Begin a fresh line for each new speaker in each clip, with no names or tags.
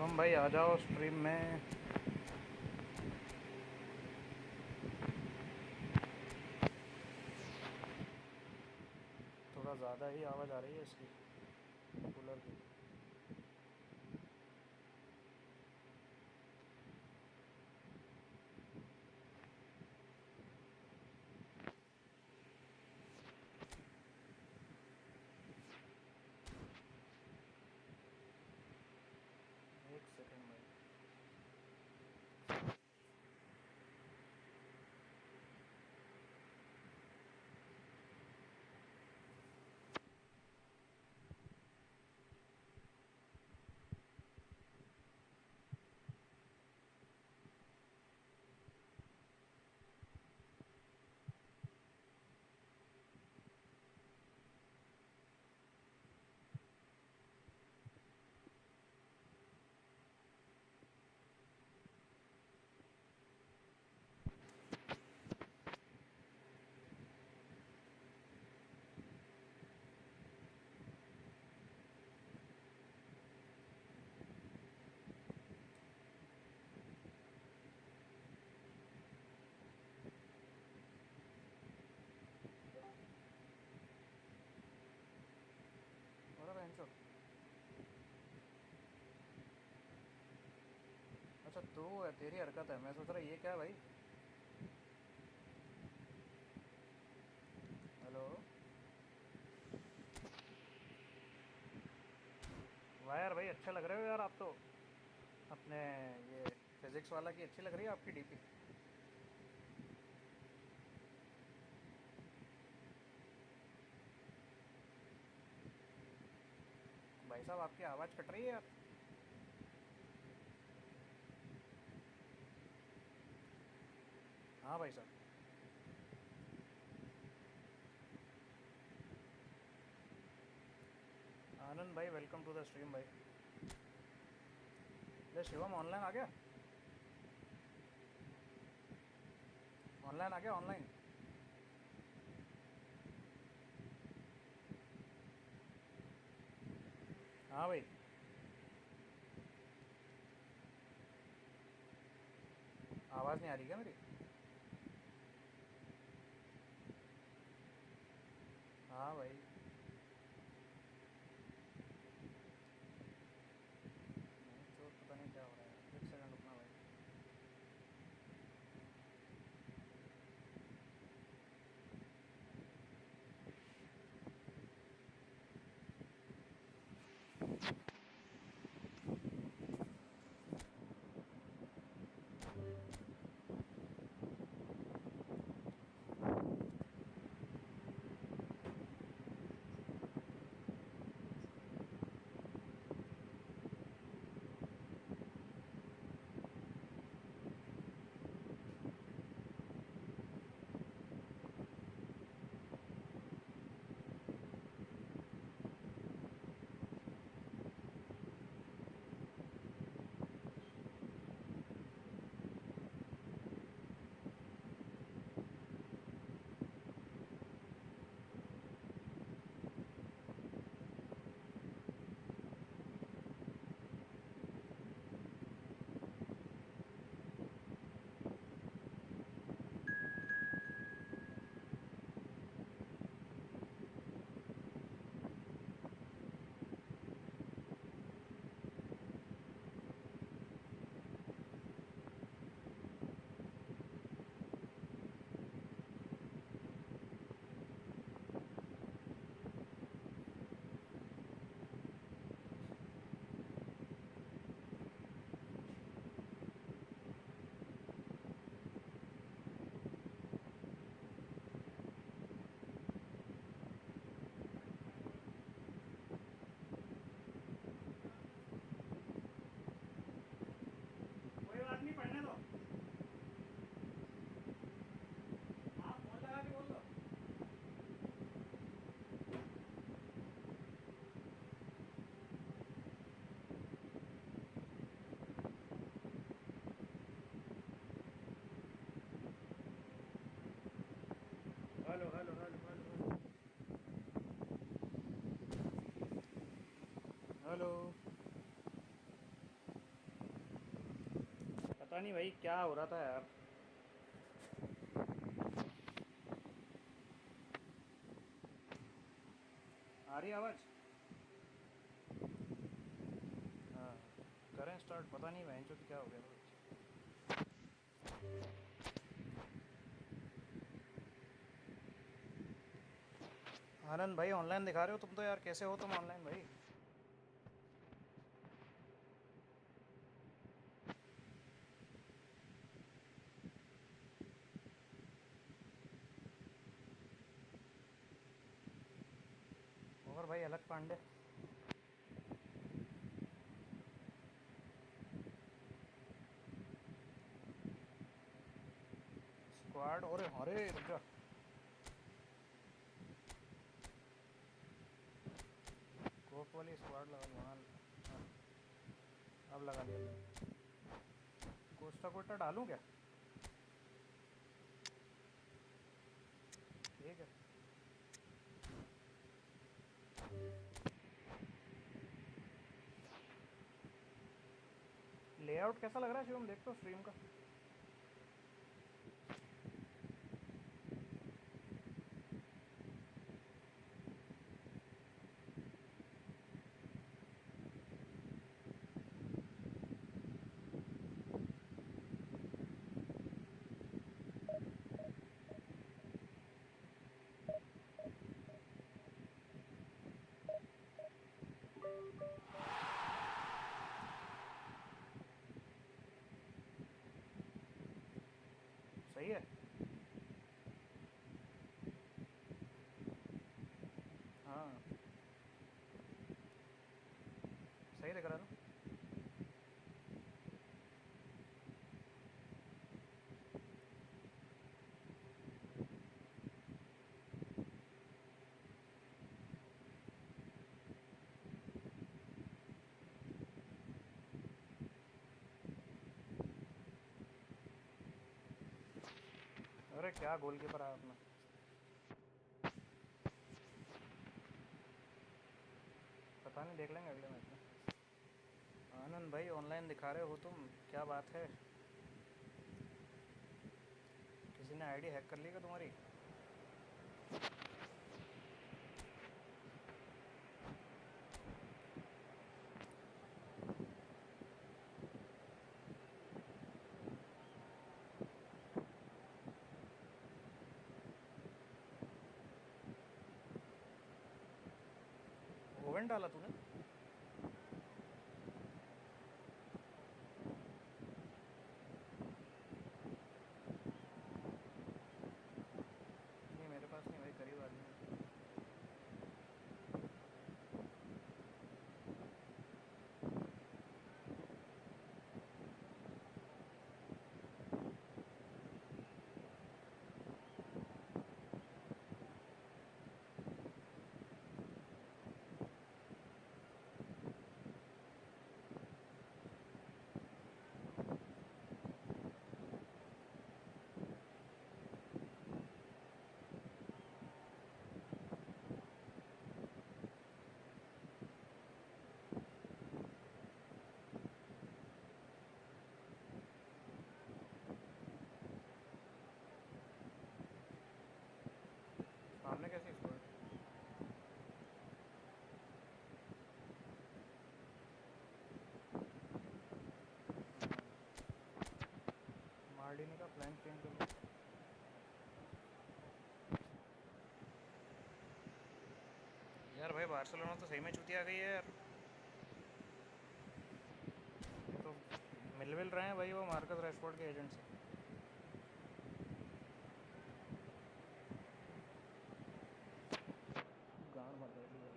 शिवम भाई आ जाओ स्ट्रीम में। थोड़ा ज़्यादा ही आवाज़ आ रही है इसकी, कूलर की। एक सेकंड भाई। अरे बहन चो। अच्छा तू है, तेरी हरकत है। मैं सोच रहा ये क्या है भाई। हेलो। वाह यार भाई, अच्छे लग रहे हो यार आप तो। अपने ये फिजिक्स वाला की अच्छी लग रही है आपकी डीपी। भाई साहब आपकी आवाज़ कट रही है यार। हाँ भाई साहब। आनंद भाई वेलकम टू द स्ट्रीम भाई। ले शिवम ऑनलाइन आ गया। ऑनलाइन आ गया ऑनलाइन। हाँ भाई। आवाज़ नहीं आ रही क्या मेरी? हाँ भाई। नहीं तो पता नहीं क्या हो रहा है, एक सेकंड रुकना भाई। कोई बात नहीं, पढ़ने दो। आप फोन लगा के बोल दो। Hello hello hello hello hello. नहीं भाई क्या हो रहा था यार। आ रही आवाज़? हाँ, करें स्टार्ट। पता नहीं बहन चो क्या हो गया। आनंद भाई ऑनलाइन दिखा रहे हो तुम तो यार, कैसे हो तुम ऑनलाइन भाई? और भाई अलग पांडे स्क्वाड। और अरे रुक जा, कोप वाली स्क्वाड लगा ली। हाँ अब लगा लिया। कोस्टा कोस्टा डालूं क्या? ठीक है। लेआउट कैसा लग रहा है शिवम, देख तो स्ट्रीम का। सही है। हाँ सही दिख रहा है ना। अरे क्या गोलकीपर आया अपना। पता नहीं, देख लेंगे अगले मैच में। आनंद भाई ऑनलाइन दिखा रहे हो तुम, क्या बात है? किसी ने आईडी हैक कर ली क्या तुम्हारी? ओवन डाला तूने? नहीं मेरे पास नहीं भाई, करीब आदमी है। सामने कैसे स्कोर? मार्डिनी का फ्लैंक चेंज कर लो। यार भाई बार्सिलोना तो सही में चूतिया आ गई है यार। ये तो मिल रहे हैं भाई वो मार्कस रैशफोर्ड के एजेंट से। गांड मर गई भाई।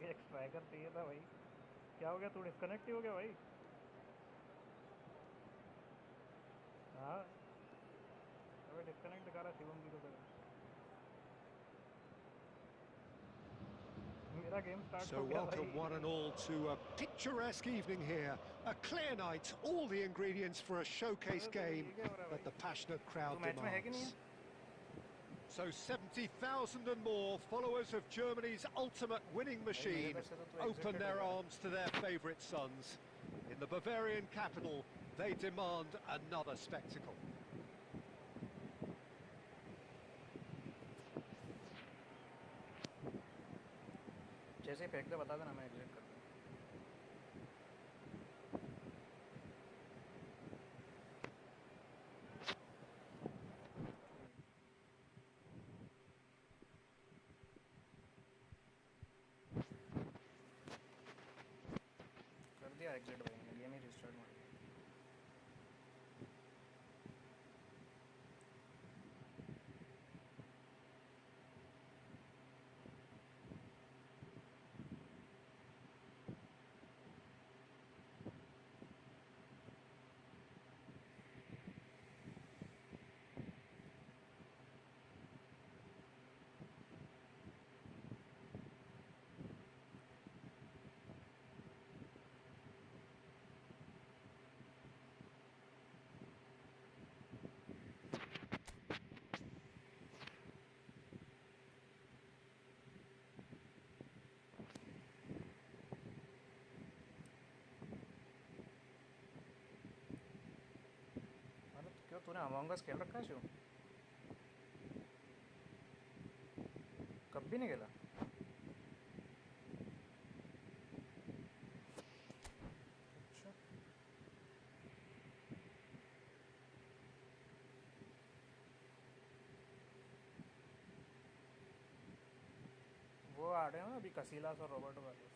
एक स्ट्राइकर चाहिए था भाई। क्या हो गया, तू डिस्कनेक्ट ही हो गया भाई? हाँ अबे डिस्कनेक्ट दिखा रहा शिवम की तो तेरा। मेरा गेम स्टार्ट
So
हो गया
welcome
भाई।
one and all to a picturesque evening here. A clear night, all the ingredients for a showcase
अरे तो
game
ये क्या हो रहा है
that the
भाई?
passionate
तू
crowd
मैच में है कि नहीं है?
demands. So 70,000 and more followers of Germany's ultimate winning
भाई मेरे
machine
तरफ से तो तू
open
एग्जिटेड हो
their
जा।
arms to their favourite sons. In the Bavarian capital, they demand another spectacle.
जैसे ही फेंक दे बता देना, मैं एग्जिट कर दूँ। कर दिया एग्जिट भाई, मैंने गेम ही रिस्टार्ट मार दिया। अरे क्यों तूने अमंग अस खेल रखा है शो? कब भी नहीं खेला? अच्छा, वो आ रहे हैं ना अभी कसीलास और रॉबर्टो कार्लोस।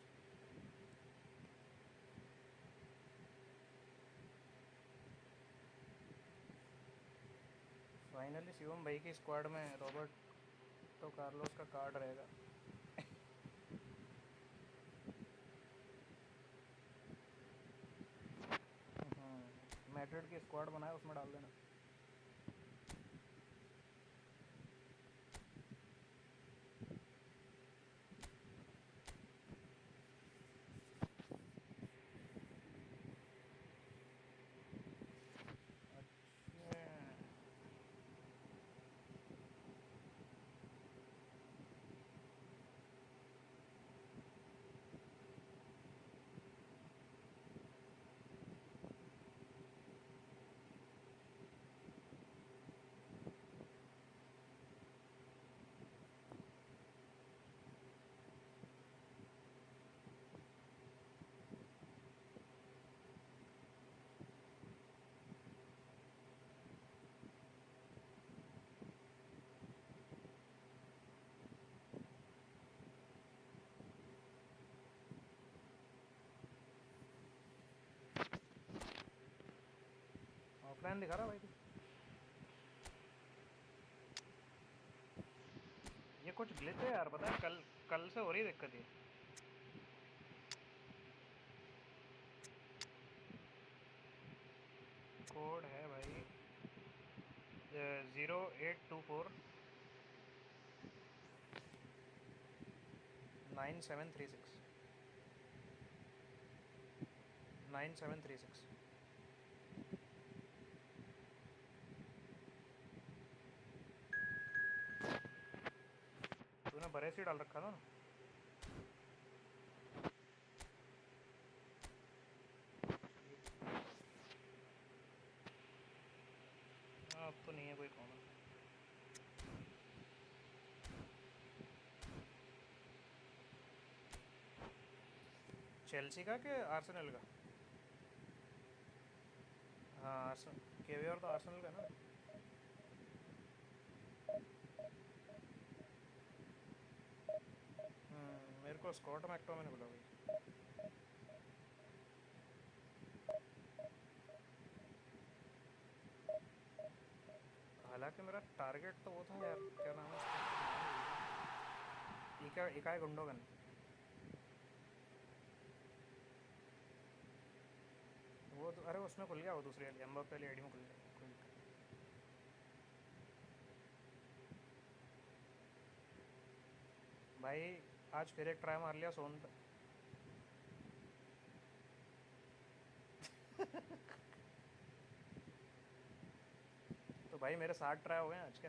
फाइनली शिवम भाई की स्क्वाड में रॉबर्टो कार्लोस का कार्ड रहेगा। मैड्रिड की स्क्वाड बनाया, उसमें डाल देना। अच्छा, ऑफलाइन दिखा रहा भाई तू? ये कुछ ग्लिच है यार, पता है कल कल से हो रही दिक्कत ये। कोड है भाई 0824 9736 तूने बरेस ही डाल रखा था ना? हाँ, अब तो नहीं है कोई कॉमन। चेल्सी का कि आर्सेनल का? हाँ आर्सेनल, केवीआर तो आर्सेनल का ना। मेरे को स्कॉट मैक्टोमिने बोला भाई। हालांकि मेरा टारगेट तो वो था यार, क्या नाम है उसका, इकाई गुंडोगन। वो तो, अरे उसमें खुल गया, वो दूसरी वाली एम्बाप्पे वाली आईडी में खुल गया, कोई दिक्कत नहीं। भाई आज फिर एक ट्राई मार लिया सोन पे। तो भाई मेरे 60 ट्राई हो गए हैं आज के।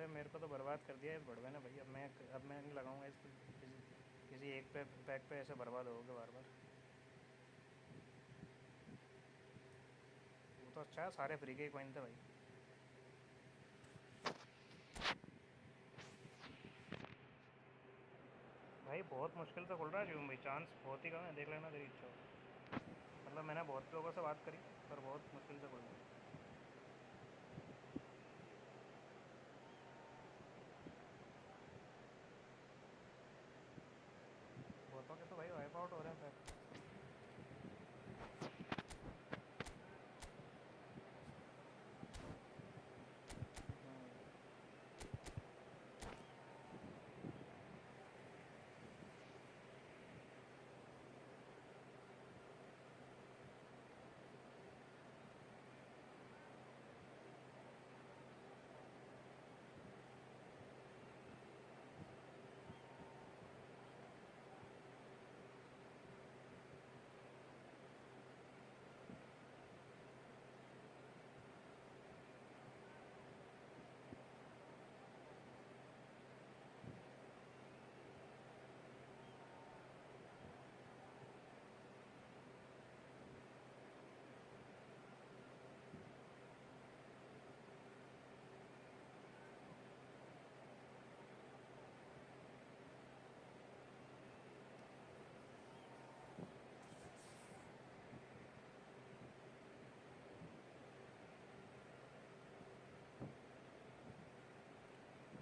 अरे मेरे को तो बर्बाद कर दिया इस बड़वे ने भाई। अब मैं नहीं लगाऊंगा इस पे, किसी एक पे पैक पे ऐसे बर्बाद होगे बार बार। वो तो अच्छा है, सारे फ्री के ही कॉइन थे भाई। भाई बहुत मुश्किल से खुल रहा है जूम भाई, चांस बहुत ही कम है, देख लेना तेरी इच्छा हो। मतलब मैंने बहुत लोगों से बात करी पर बहुत मुश्किल से खुल रहा है। बहुतों के तो भाई वाइप आउट हो रहे हैं पैक।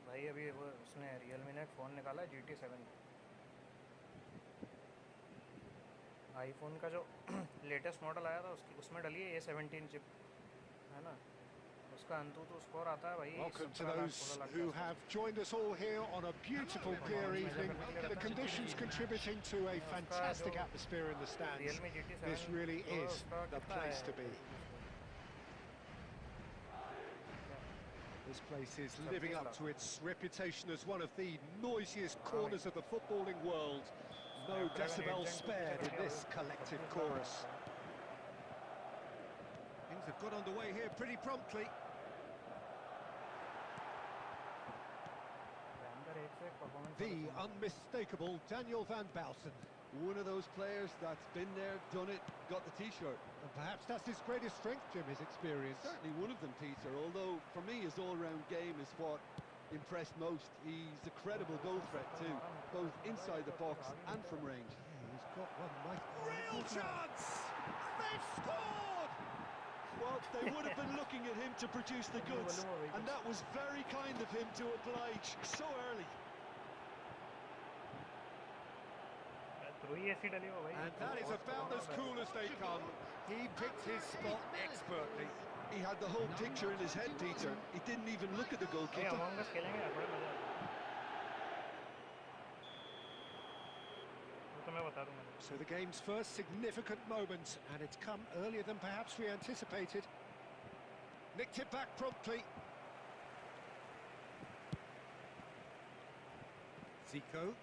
भाई अभी वो उसने रियलमी ने एक फ़ोन निकाला है GT7। आईफोन का जो लेटेस्ट मॉडल आया था उसकी उसमें डली है A17 चिप, है ना। उसका अंतु तो स्कोर आता है भाई
Welcome to
17 lakh
those
16 lakh के
who
आसपास।
have joined us all here on a beautiful clear
performance major
evening.
करने के लिए
The
रहता है ना।
conditions contributing to a
उसका जो
fantastic atmosphere in the stands.
Realme
This
GT7
really
pro है
is
उसका
the
कितना
place
है
to be.
क्या?
This place is living
26
up
lakh.
to its reputation as one of the noisiest
हाँ भाई,
corners of the footballing world. No
Snapdragon 8
decibels
Gen 2 पीछे
spared
कर
in
दिया
this
भाई,
collective
26 लाख
chorus.
आया उसका।
Things have got underway here pretty promptly.
भयंकर एक से एक परफॉर्मेंस वाले
The
फ़ोन है।
unmistakable Daniel van Baalsen.
One of those players that's been there, done it, got the T-shirt.
And perhaps that's his greatest strength, Jim, his experience.
Certainly one of them, Peter, although for me his all-round game is what impressed most. He's a credible goal threat too, both inside the box and from range.
Yeah, he's got one nice...
Real chance! And they've scored! Well, they would have been looking at him to produce the goods, and that was very kind of him to oblige so early.
And that is about as cool as they come. He picked his spot expertly.
He had the whole picture in his head, Peter. He didn't even look at the goalkeeper.
खेलेंगे यार, बड़ा मजा आता है। वो तो मैं बता दूंगा।
So the game's first significant moment, and it's come earlier than perhaps we anticipated. Nicked it back promptly. Zico.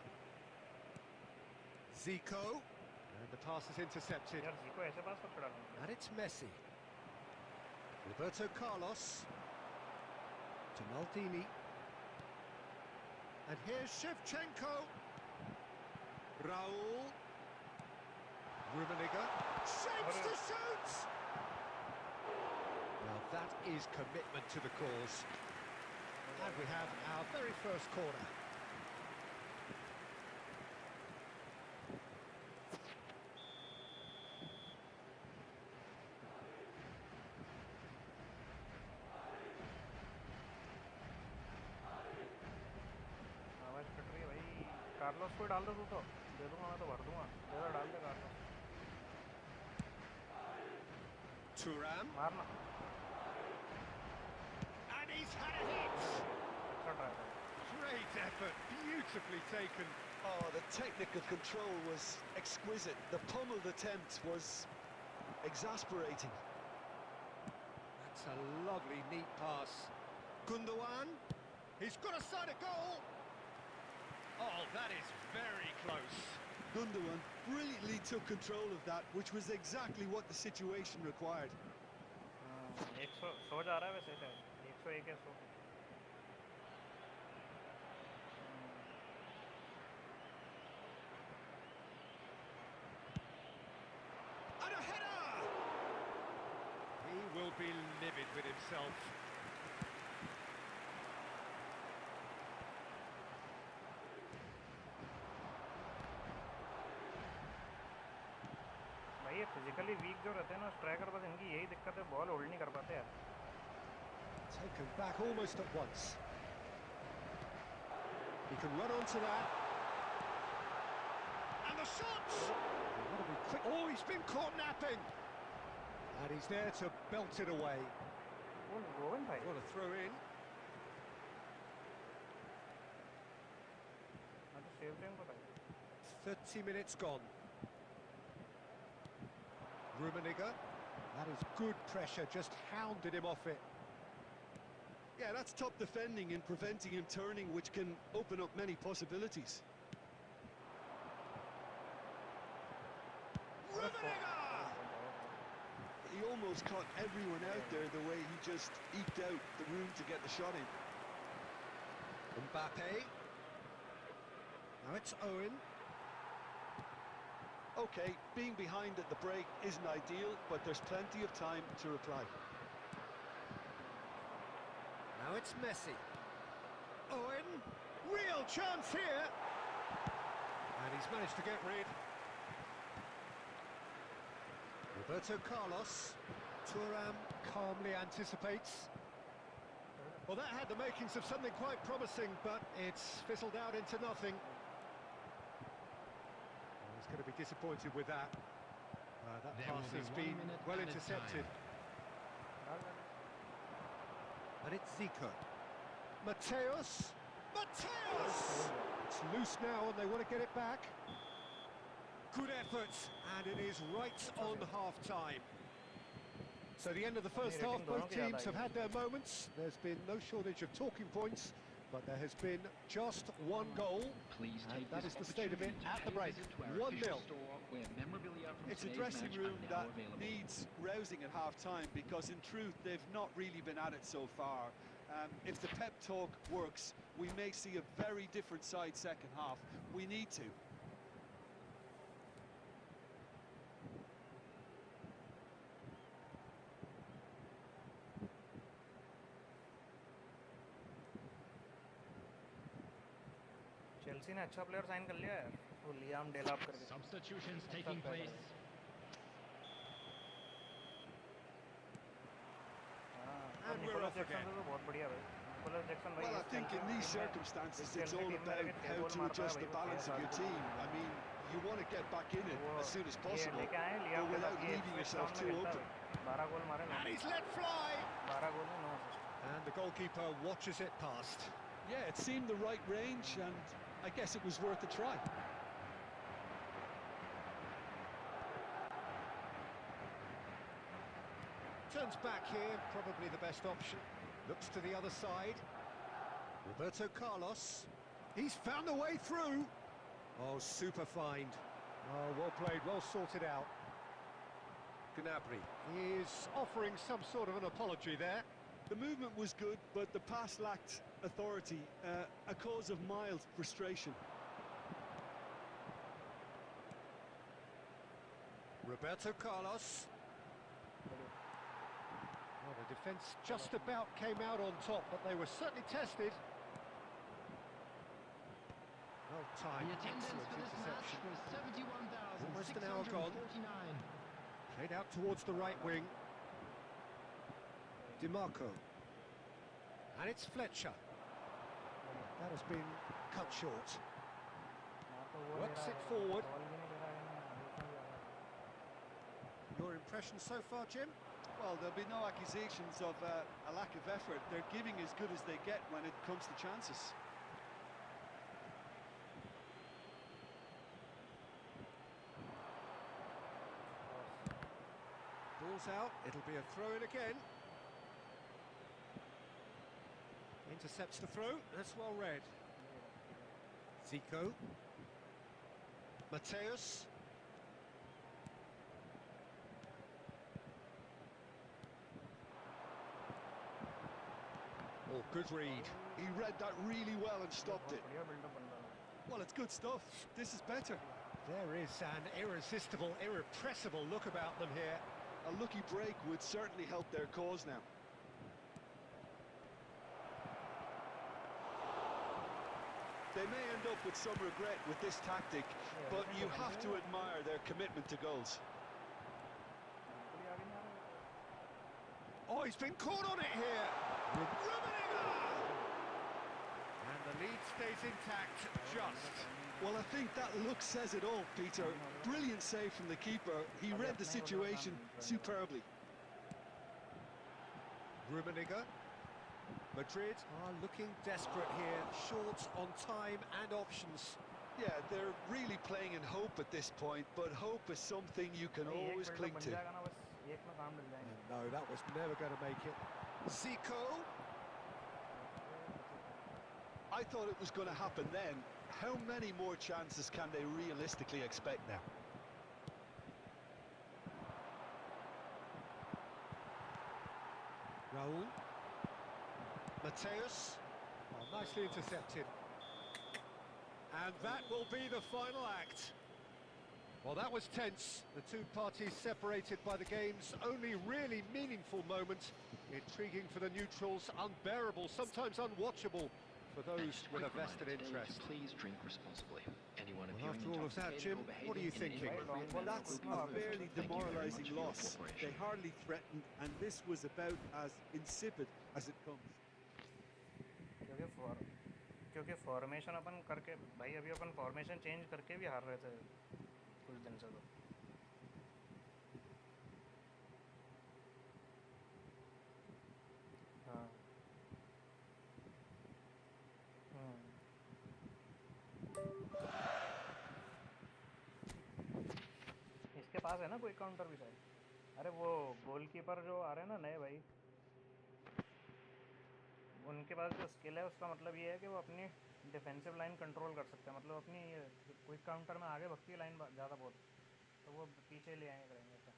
And the pass is intercepted.
यार जीको ऐसे पास कब खड़ा था?
And it's Messi. Roberto Carlos. To Maldini. And here's Shevchenko. Raul. Rummenigge. Shapes to shoot! Now that is commitment to the cause. And we have our very first corner.
आवाज cut रही है भाई। कार्लोस को डाल दो, तू तो दे दूंगा, मैं तो भर दूंगा। जरा डाल दे कार्लोस।
Thuram.
मारना।
And he's had a hit!
अच्छा ट्राई था।
Great effort, beautifully taken.
Oh, the technical control was exquisite. The pummeled attempt was exasperating.
That's a lovely, neat pass. Gundogan. He's got a side of goal. Oh, that is very close.
Gundogan brilliantly took control of that, which was exactly what the situation required.
100 जा रहा है वैसे शायद, 101 या 100।
be livid with himself.
भाई ये physically weak जो रहते हैं ना स्ट्राइकर, बस इनकी यही दिक्कत है, बॉल होल्ड नहीं कर पाते यार.
Taken back almost at once. He can run onto that.
And the shots!
Got to be quick.
Oh, he's been caught napping.
And he's there to belt it away.
वो Rowan भाई.
What a throw in.
मैं तो save time को भाई.
30 minutes gone. Rummenigge.
That is good pressure, just hounded him off it.
Yeah, that's top defending and preventing him turning, which can open up many possibilities.
Rummenigge!
He almost caught everyone out there the way he just eked out the room to get the shot in.
Mbappe. Now it's Owen.
Okay, being behind at the break isn't ideal, but there's plenty of time to reply.
Now it's Messi. Owen. Real chance here. And he's managed to get rid. Roberto Carlos. Thuram calmly anticipates. Well, that had the makings of something quite promising, but it's fizzled out into nothing. He's going to be disappointed with that. That pass has been well intercepted. And it's Zico. Mateus! Mateus! It's loose now and they want to get it back. Good effort, and it is right on half-time. So the end of the first half, both teams have had their moments. There's been no shortage of talking points, but there has been just one goal.
Please
And
take
that
this
is the state of it
opportunity
at
to
the break.
visit to our
1-0.
official store where memorabilia from
It's a
today's
dressing
match
room
are now
that
available.
needs rousing at half-time, because in truth they've not really been at it so far. If the pep talk works, we may see a very different side second half. We need to.
Chelsea ने अच्छा player sign कर लिया है वो Liam डेलाप करके.
Substitutions taking place.
And we're
Nicolas
off
Jackson
again.
तो बहुत बढ़िया भाई. निकोलस जैक्सन भाई.
Well, I think in these circumstances it's all about how to adjust the balance of your team. I mean, you want to get back in it as soon as possible,
लेके आए
but
Liam
without leaving yourself too open.
12 गोल मारे.
And he's let fly.
12 गोल में 9 assist.
And the goalkeeper watches it past.
Yeah, it seemed the right range, and I guess it was worth a try.
Turns back here, probably the best option. Looks to the other side. Roberto Carlos. He's found a way through. Oh, super find. Oh, well played, well sorted out. Gnabry is offering some sort of an apology there.
The movement was good, but the pass lacked authority, a cause of mild frustration.
Roberto Carlos. Well, the defence just about came out on top, but they were certainly tested. Well timed,
The attendance
excellent
for this match
interception.
was
Almost an hour gone.
71,649.
Played out towards the right wing. DiMarco. And it's Fletcher. That has been cut short. Works it forward. Your impression so far, Jim?
Well, there'll be no accusations of a lack of effort. They're giving as good as they get when it comes to chances.
Ball's out, it'll be a throw-in again. Intercepts the throw, that's well read. Zico. Mateus. Oh, good read.
He read that really well and stopped it.
बढ़िया buildup बन रहा है.
Well, it's good stuff. This is better.
There is an irresistible, irrepressible look about them here.
A lucky break would certainly help their cause now. They may end up with some regret with this tactic, but you have to admire their commitment to goals.
Oh, he's been caught on it here. Rummenigge! And the lead stays intact, just.
Well, I think that look says it all, Peter. Brilliant save from the keeper. He read the situation superbly.
Rummenigge. Madrid are looking desperate here, short on time and options.
Yeah, they're really playing in hope at this point, but hope is something you can always cling to.
And no, that was never going to make it. Zico.
I thought it was going to happen then. How many more chances can they realistically expect now?
Raul. Mateus. Oh, nicely intercepted. And that will be the final act. Well, that was tense. The two parties separated by the game's only really meaningful moment. Intriguing for the neutrals, unbearable, sometimes unwatchable for those with a vested interest.
Please drink responsibly. Anyone
Well, after all of that, Jim, what are you thinking?
Well, that's a fairly demoralising loss. They hardly threatened, and this was about as insipid as it comes.
क्योंकि formation अपन करके भाई अभी अपन formation change करके भी हार रहे थे कुछ दिन से तो हाँ इसके पास है ना कोई काउंटर भी शायद अरे वो गोलकीपर जो आ रहे हैं ना नए भाई उनके पास जो स्किल है उसका मतलब ये है कि वो अपनी डिफेंसिव लाइन कंट्रोल कर सकते हैं मतलब अपनी क्विक काउंटर में आगे भगती है लाइन ज़्यादा बहुत तो वो पीछे ले आएंगे करेंगे ऐसा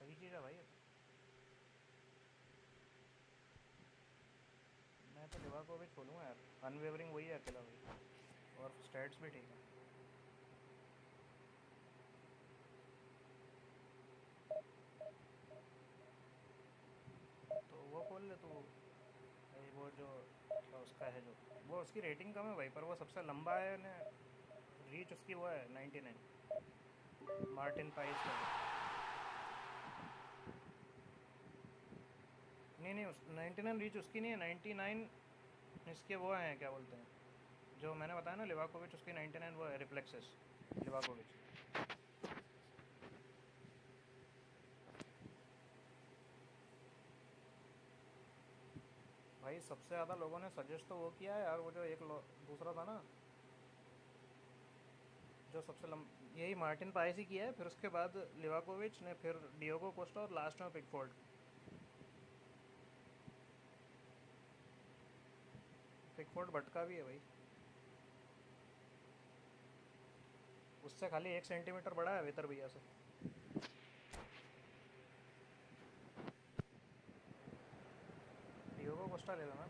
सही चीज़ है भाई मैं तो लिवा को भी छोड़ूंगा यार अनवेवरिंग वही है अकेला भाई और स्टैट्स भी ठीक है वो खोल ले तू वो जो क्या उसका है जो वो उसकी रेटिंग कम है भाई पर वो सबसे लंबा है ने रीच उसकी वो है 99 मार्टिन पाइस का नहीं उस 99 रीच उसकी नहीं है 99 इसके वो हैं क्या बोलते हैं जो मैंने बताया ना लिवाकोविच उसकी 99 वो है रिफ्लेक्सेस लिवाकोविच भाई सबसे ज़्यादा लोगों ने सजेस्ट तो वो किया है यार वो जो एक दूसरा था ना जो सबसे यही मार्टिन पाइस ही किया है फिर उसके बाद लिवाकोविच ने फिर डियोगो कोस्टा और लास्ट में पिकफोर्ड भटका भी है भाई उससे खाली 1 सेंटीमीटर बड़ा है वेतर भैया से डियोगो कोस्टा ले लेना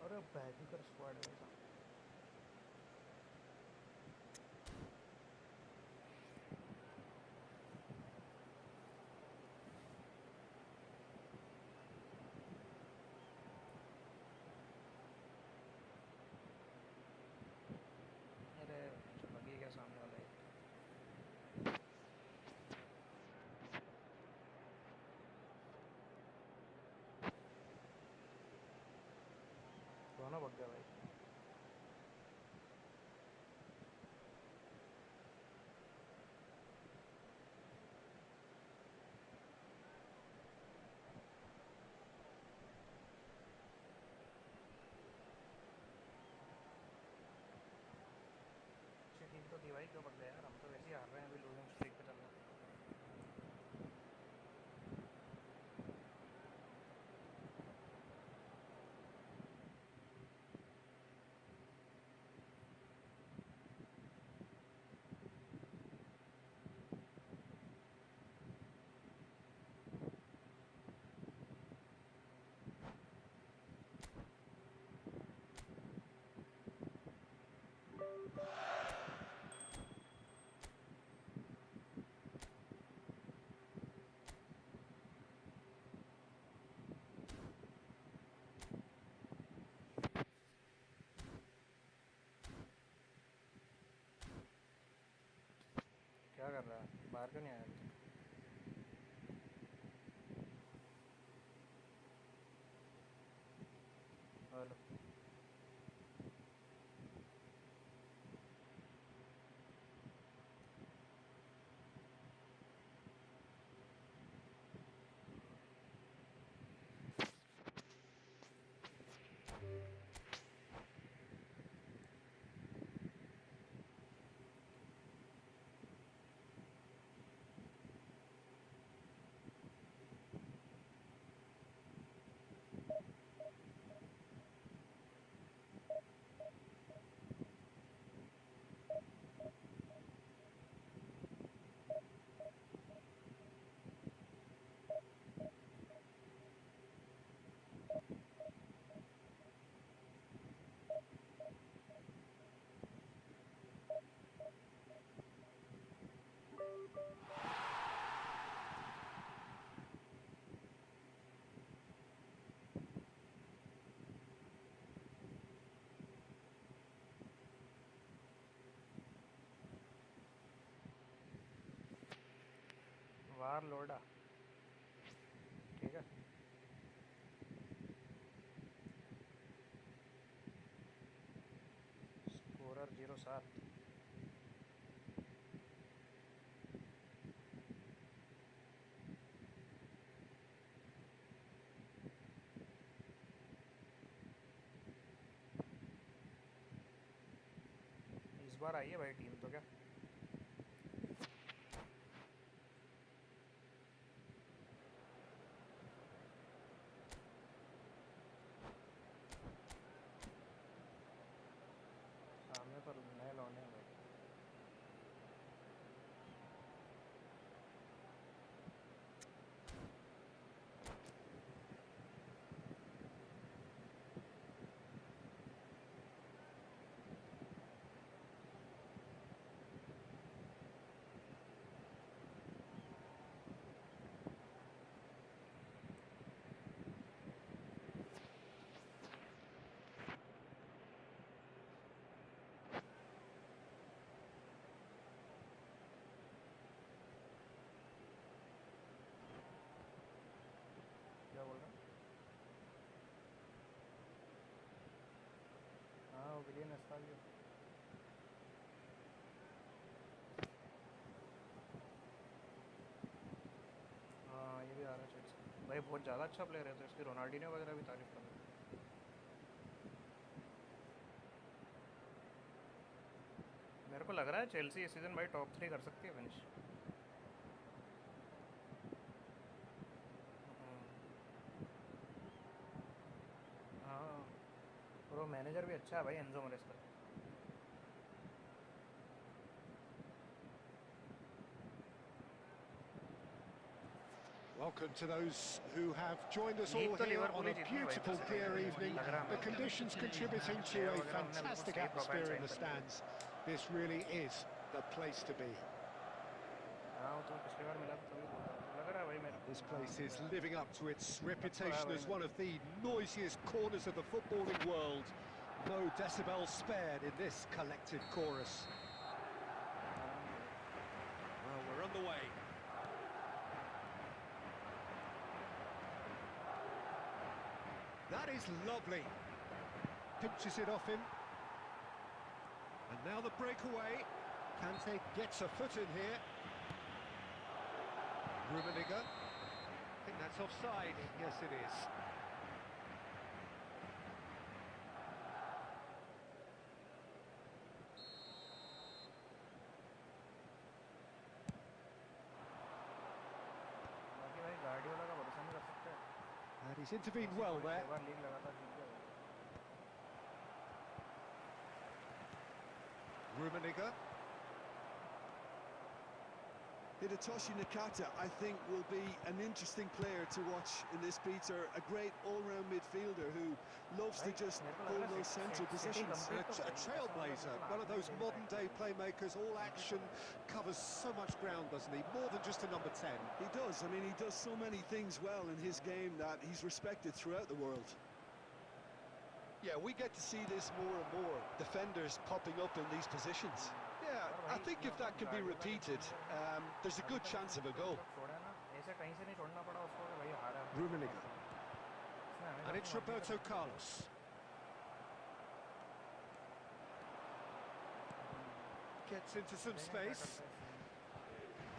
अरे भयंकर स्क्वाड है भाई सामने वाला है दोनों भग गया भाई ठीक तो थी भाई क्यों भग गया यार हम तो वैसे ही हार रहे हैं अभी लूजिंग स्ट्रीक पे चल रहे हैं कर रहा है? बाहर क्यों नहीं आया अभी तक? हेलो। वार लोडा। ठीक है। स्कोरर 07। इस बार आई है भाई टीम तो क्या। सामने पर नए लौंडे हैं भाई। क्या बोल रहा है? हाँ वो विलियन एस्तावियो। हाँ ये भी आ रहा है चेल्सी भाई। बहुत ज़्यादा अच्छा प्लेयर है तो इसकी रोनाल्डिनो वगैरह भी तारीफ कर रहे हैं। मेरे को लग रहा है चेल्सी इस सीज़न भाई टॉप 3 कर सकती है फिनिश। हाँ और वो मैनेजर भी अच्छा है भाई Enzo मरेस्का।
Welcome to those who have joined us
league
all
तो
here on
Liverpool he
a
जीतनी है भाई
beautiful
फिर से
clear evening.
लग रहा है
The
मेरे
conditions contributing
को।
to
प्लेयर
a
वगैरह हमने बिल्कुल
fantastic
सही profile
atmosphere in
sign
the
करी है।
stands. This really is the place to be.
हाँ वो तो पिछली बार मिला था तभी बोल रहा था। लग रहा है भाई मेरे
This
को। हाँ
place is
लग
living up to its
तो है
reputation
भाई
as
मेरे
one
को।
of the noisiest corners of the footballing world. No decibels spared in this collective chorus.
आराम से भाई।
Well, we're underway.
That is lovely. Pinches it off him. And now the breakaway. Kante gets a foot in here. Rummenigge. I think that's offside. Yes, it is.
बाकी भाई Guardiola का भरोसा नहीं कर सकते।
And he's intervened
ऐसी
well
कोई
there.
6 bar league लगातार जीत गया भाई।
Rummenigge.
Hidetoshi Nakata, I think, will be an interesting player to watch in this Peter. A great all-round midfielder who loves to
भाई
just
मेरे को लग
hold
रहा है
those central
city
positions.
Complete तो
A
करेगी। ऐसा मतलब
trailblazer,
बिल्कुल
one
हाथ
of
में ही
those
दे
modern
देता
day
है team.
playmakers, all action, covers so much ground, doesn't he? More than just a number 10.
He does. I mean, he does so many things well in his game that he's respected throughout the world.
Yeah, we get to see this more and more. Defenders popping up in these positions.
Yeah,
Yeah, I think if that can be repeated, there's a good chance of a goal.
Rummenigge. And it's Roberto Carlos. Gets into some space.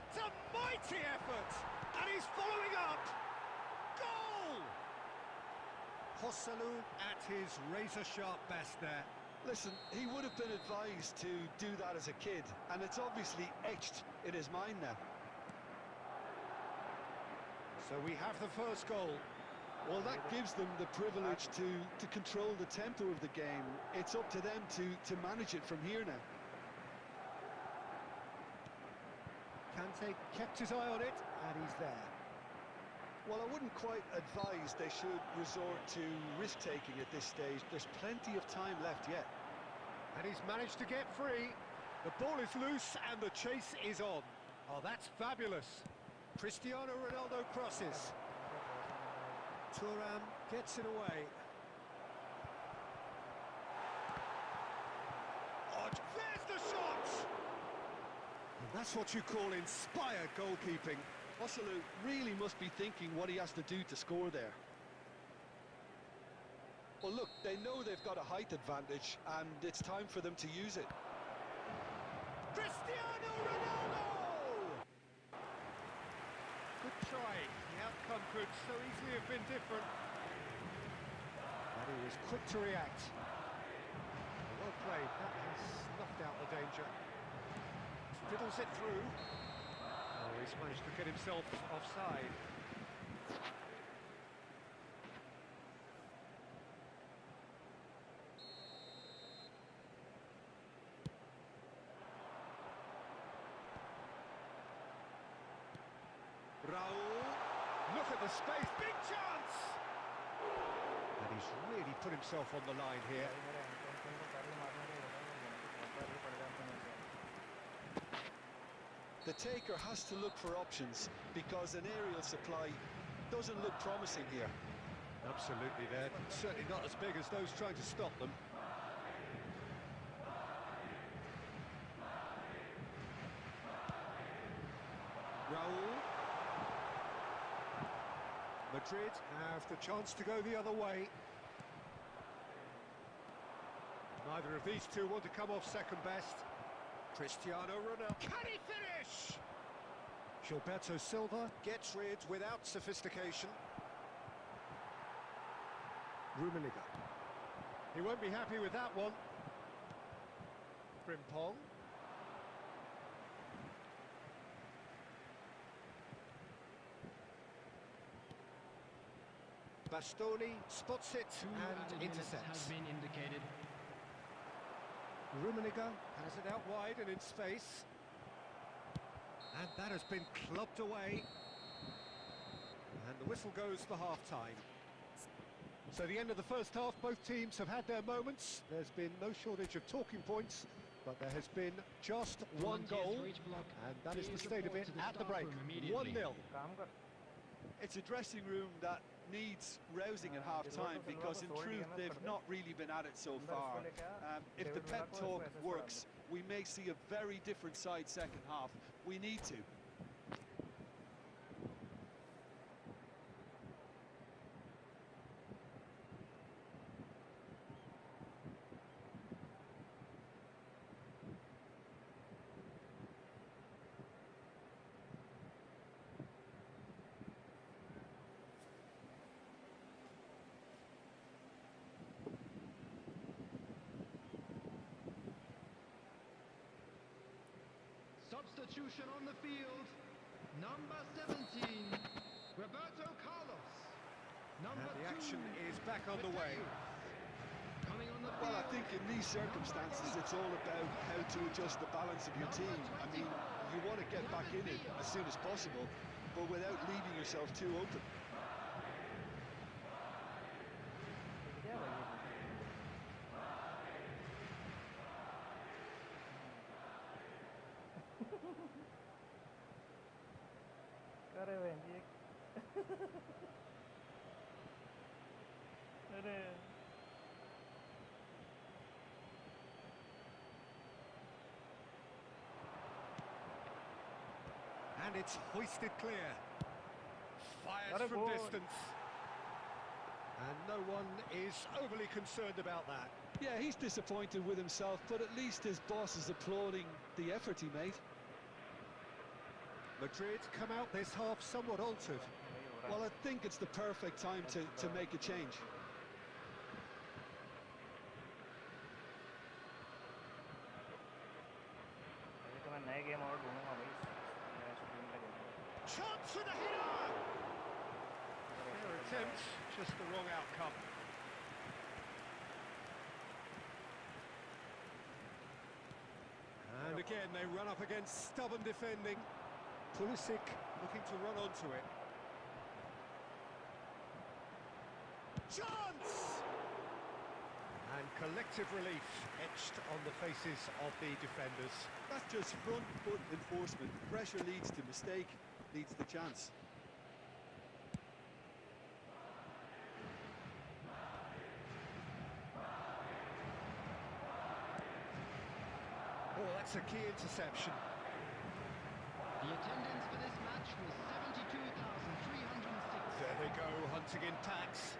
It's a mighty effort! And he's following up! Goal! Joselu at his razor-sharp best there.
Listen, he would have been advised to do that as a kid, and it's obviously etched in his mind now.
So we have the first goal.
Well, that gives them the privilege to control the tempo of the game. It's up to them to manage it from here now.
Kante kept his eye on it, and he's there.
Well, I wouldn't quite advise they should resort to risk-taking at this stage. There's plenty of time left yet.
And he's managed to get free. The ball is loose, and the chase is on. Oh, that's fabulous. Cristiano Ronaldo crosses. Thuram gets it away. Oh, there's the shot! And that's what you call inspired goalkeeping.
Joselu really must be thinking what he has to do to score there. Well, look, they know they've got a height advantage, and it's time for them to use it.
Cristiano Ronaldo! Good try. The outcome could so easily have been different. And he was quick to react. Well played. That has snuffed out the danger. Fiddles it through. Oh, he's managed to get himself offside. Raul, look at the space, big chance! And he's really put himself on the line here.
The taker has to look for options because an aerial supply doesn't look promising here.
Absolutely, they're certainly not as big as those trying to stop them. Raul. Madrid have the chance to go the other way. Neither of these two want to come off second best. Cristiano Ronaldo. Can he finish? Gilberto Silva gets rid without sophistication. Rummenigge. He won't be happy with that one. Frimpong. Bastoni spots it and intercepts.
Has been indicated.
Rummenigge has it out wide and in space. And that has been clubbed away. And the whistle goes for half-time. So the end of the first half, both teams have had their moments. There's been no shortage of talking points, but there has been just one goal. And that is the state of it at the break. 1-0.
It's a dressing room that needs rousing at half-time because in truth they've not really been at it so far. If the pep talk works, we may see a very different side second half. We need to.
Substitution on the field. Number 17, Roberto Carlos. Number
And the
2,
action is back on the way.
coming on the field.
Well, I think in these circumstances it's all about how to adjust the balance of your team. I mean, you want to get back in it as soon as possible, but without leaving yourself too open.
अरे बहन जी अरे
And it's hoisted clear. Fires
Got a
from
goal.
distance. And no one is overly concerned about that.
Yeah, he's disappointed with himself, but at least his boss is applauding the effort he made.
Madrid come out this half somewhat altered.
Well, I think it's the perfect time to make a change.
अभी तो मैं नए game और ढूंढूंगा भाई, मैं stream पे देखूंगा।
Chance for the header! Fair attempt, just the wrong outcome. And again, they run up against stubborn defending. Pulisic looking to run onto it. Chance! And collective relief etched on the faces of the defenders.
That's just front foot enforcement. Pressure leads to mistake, leads to chance.
Oh, that's a key interception.
The attendance for this match was 72,306.
There they go, hunting in packs.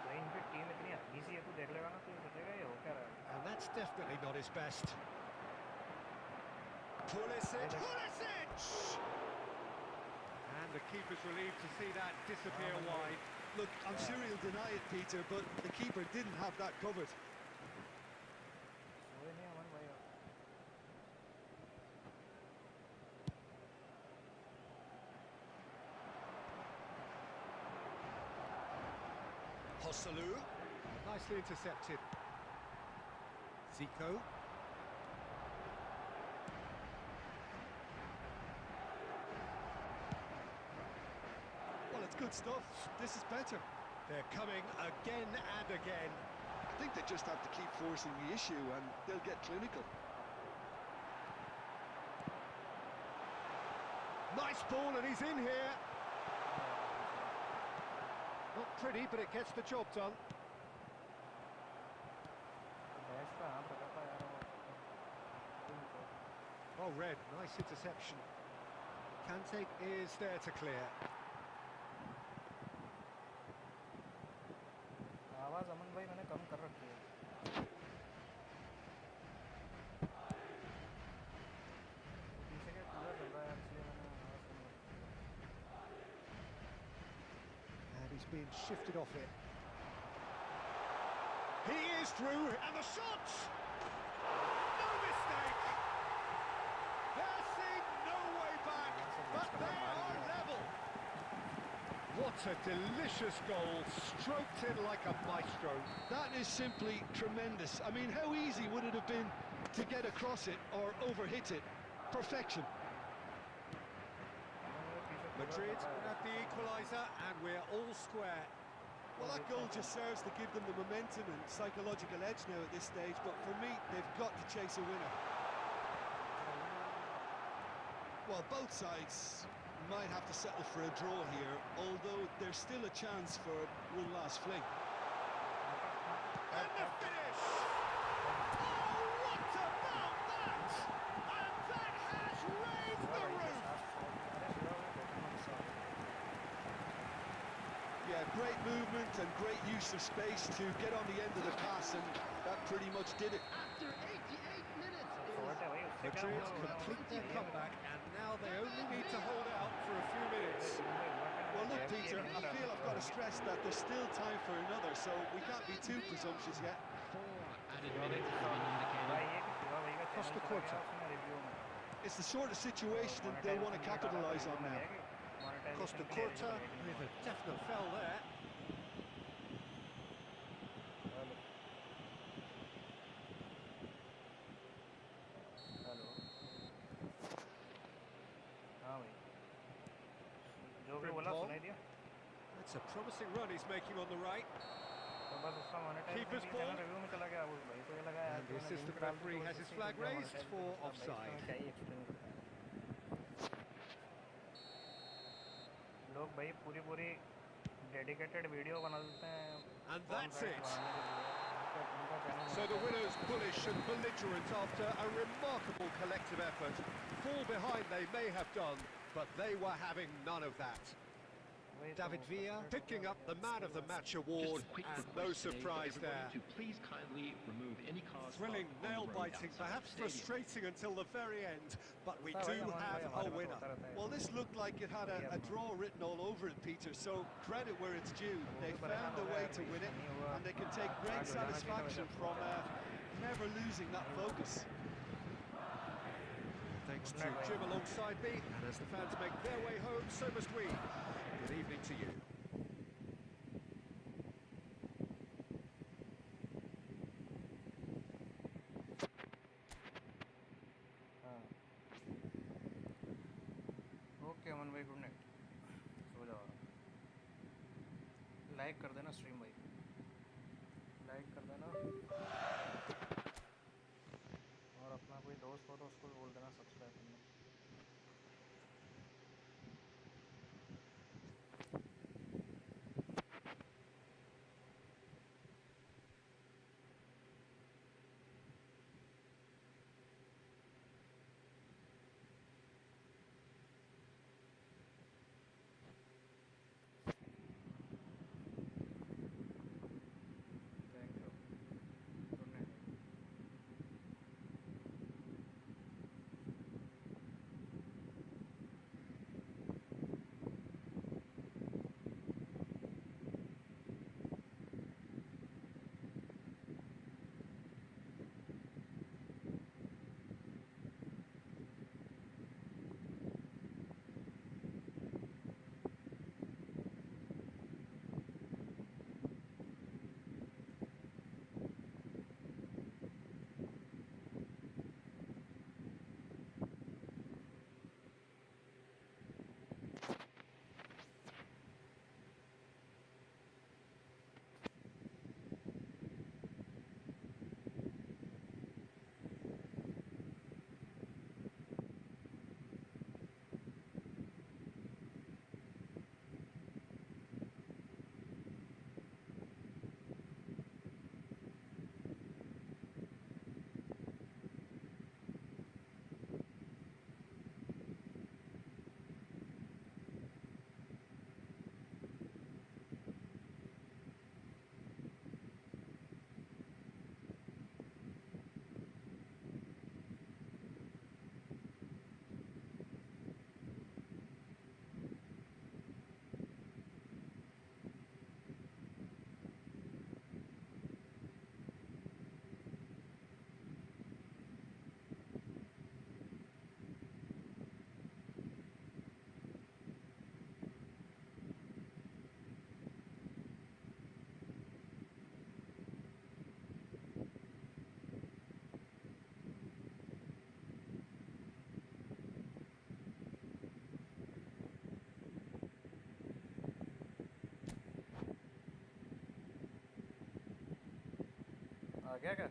भाई इनकी team इतनी हल्की सी है, तू देख लेगा ना तो सोचेगा ये हो क्या रहा है।
And that's definitely not his best. Pulisic! Pulisic! And the keeper's relieved to see that disappear wide.
Look, I'm sure he'll deny it, Peter, but the keeper didn't have that covered.
सोए नहीं अमन भाई अब।
Hosselu, nicely intercepted. Zico.
Well, it's good stuff. This is better.
They're coming again and again.
I think they just have to keep forcing the issue and they'll get clinical.
Nice ball and he's in here. Not pretty, but it gets the job done.
भैंस का हाथ रखा था यार वो।
Oh, Red, nice interception. Kante is there to clear.
आवाज़ अमन भाई मैंने कम कर रखी है। पीछे के कूलर चल रहा है इसलिए मैंने आवाज़ कम कर रखी है।
And he's being shifted off it. He is through, and the shot! No mistake! They're seeing no way back, but they are level. What a delicious goal, stroked in like a maestro.
That is simply tremendous. I mean, how easy would it have been to get across it or overhit it? Perfection.
Madrid have the equaliser, and we're all square.
Well, that goal just serves to give them the momentum and psychological edge now at this stage, but for me, they've got to chase a winner. Well, both sides might have to settle for a draw here, although there's still a chance for one last fling.
And the finish! Oh, what about that? And that has raised the roof!
Yeah, great movement and great use of space to get on the end of the pass, and that pretty much did it.
After 88 minutes, it
fort
was
है भाई, उससे क्या
Madrid
होगा?
complete their comeback, and now they only need to hold out for a few minutes.
Well, look, Peter, I feel I've got to stress that there's still time for another, so we can't be too presumptuous yet.
4 added minutes have been indicated.
भाई ये कि शिवा भाई का
Costa
channel चला
Corta.
गया उसमें review में।
It's the sort of situation that they'll want to capitalise on now.
Costa Corta with a definite foul there.
Hello हाँ भाई जो भी बोला सुनाई दिया
That's a promising run he's making on the right.
तो बस उसका
Keeper's
मोनेटाइज
ball.
रिव्यू में चला गया वो भाई को ये लगा यार
And the
कि मैंने
assistant
लिंक डाल दी
referee
तो
has his
उससे
flag
सीधा
raised
monetize
for
कर दिया। भाई
offside.
इसमें क्या ही एक्सप्लेन करता है लोग भाई पूरी डेडिकेटेड वीडियो बना देते हैं
And that's it.
बनाने के लिए उनको
So the winners bullish and belligerent after a remarkable collective effort. Fall behind they may have done, but they were having none of that. David Villa picking up the Man of the Match award, and no surprise there.
To please kindly remove any cause
Thrilling, nail-biting, perhaps frustrating until the very end, but we do have a winner.
Well, this looked like it had a draw written all over it, Peter, so credit where it's due. They found a way to win it, and they can take great satisfaction from never losing that focus.
Thanks to Jim alongside me, and as the fans make their way home, so must we. Good evening to you.
Okay Aman भाई, good night, सो जाओ। Like कर देना stream भाई, like कर देना, और अपना कोई दोस्त हो तो उसको भी बोल देना सब्सक्राइब करना। Thank you, good night. आ गया क्या?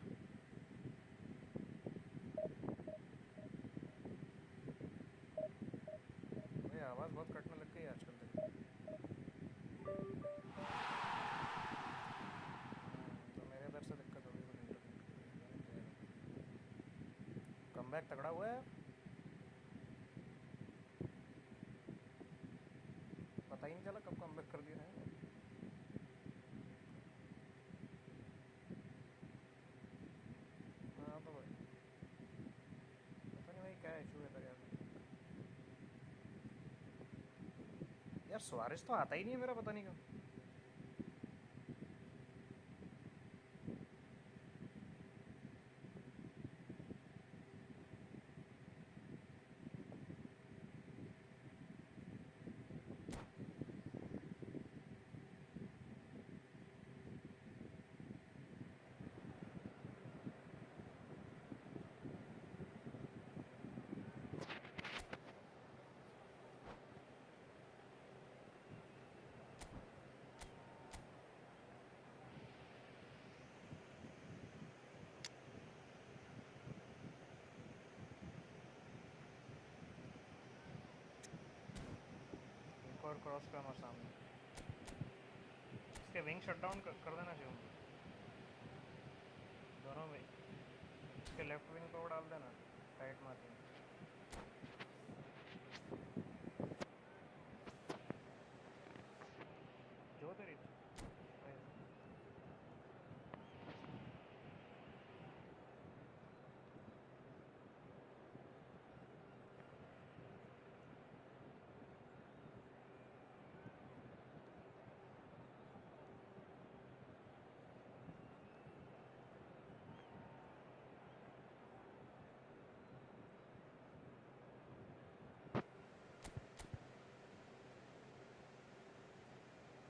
भाई आवाज़ बहुत कटने लग गई आजकल तक। तो मेरे इधर से दिक्कत होगी कुछ इंटरनेट की। कमबैक तगड़ा हुआ है, पता ही नहीं चला कब कमबैक कर दिया है। हाँ तो भाई पता नहीं भाई क्या इशू है इधर यार। यार सुआरेस तो आता ही नहीं है मेरा, पता नहीं क्यों। और क्रॉस का हमारे सामने, इसके विंग शट डाउन कर देना चाहिए। दोनों में इसके लेफ्ट विंग पे वो डाल देना, राइट मार्किंग। जो तेरी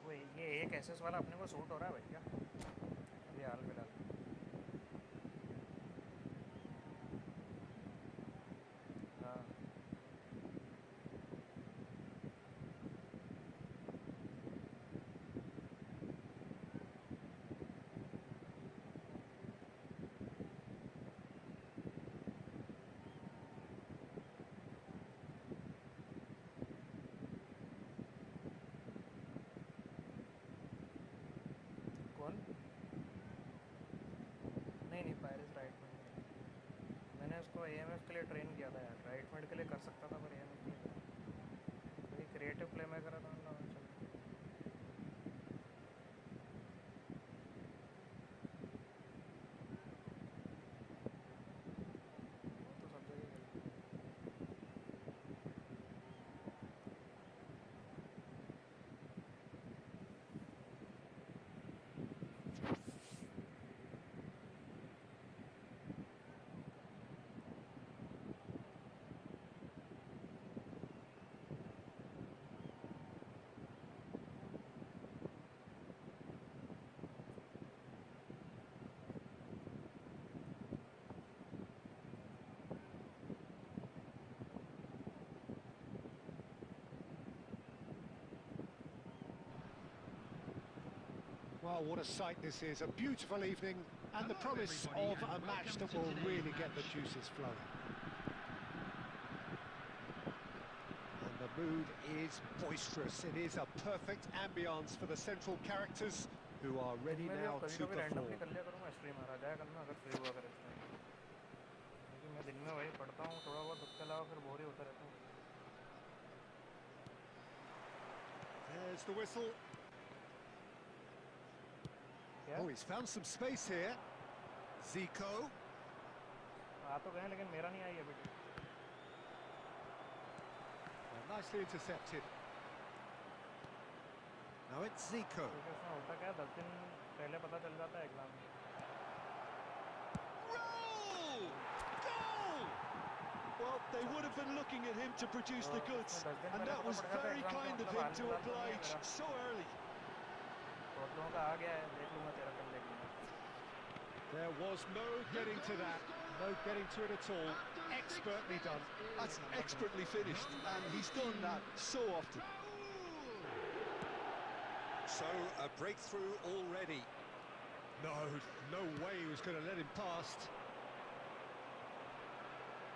वो ये एक एसएस वाला अपने को सूट हो रहा है भाई क्या अभी हाल फिलहाल? हाँ कौन? नहीं पायरिस राइट मिड में है। मैंने उसको एएमएफ के लिए ट्रेन किया था यार, राइट मिड के लिए कर सकता था पर एएमएफ के लिए कोई क्रिएटिव प्ले मेकर था ना। चल वो तो सब जगह खेलता है।
Well, what a sight this is. A beautiful evening and the promise of a match that will really get the juices flowing. And the mood is boisterous. It is a perfect ambience for the central characters who are ready
मैं भी
now
अब कभी
to
कभी randomly
perform.
कर लिया करूँगा, stream आ जाया करना अगर फ्री हुआ करे इस टाइम, क्योंकि मैं दिन में वही पढ़ता हूँ थोड़ा बहुत, उसके अलावा फिर बोर ही होता रहता हूँ।
There's the whistle.
क्या
Oh, he's found some space here. Zico.
आ तो गए लेकिन मेरा नहीं आई अभी तक।
Well, nicely intercepted. Now it's Zico.
क्योंकि उसमें होता क्या है, 10 दिन पहले पता चल जाता है एग्जाम में।
Roll! Goal! Well, they would have been looking at him to produce the goods, and that was very kind of him to oblige so early.
बहुत लोगों का आ गया है, देख लूँगा तेरा कल देख लूँगा।
There was no getting to that. No getting to it at all. Expertly done.
That's expertly finished, and he's done that so often.
So, a breakthrough already. No way he was going to let him past.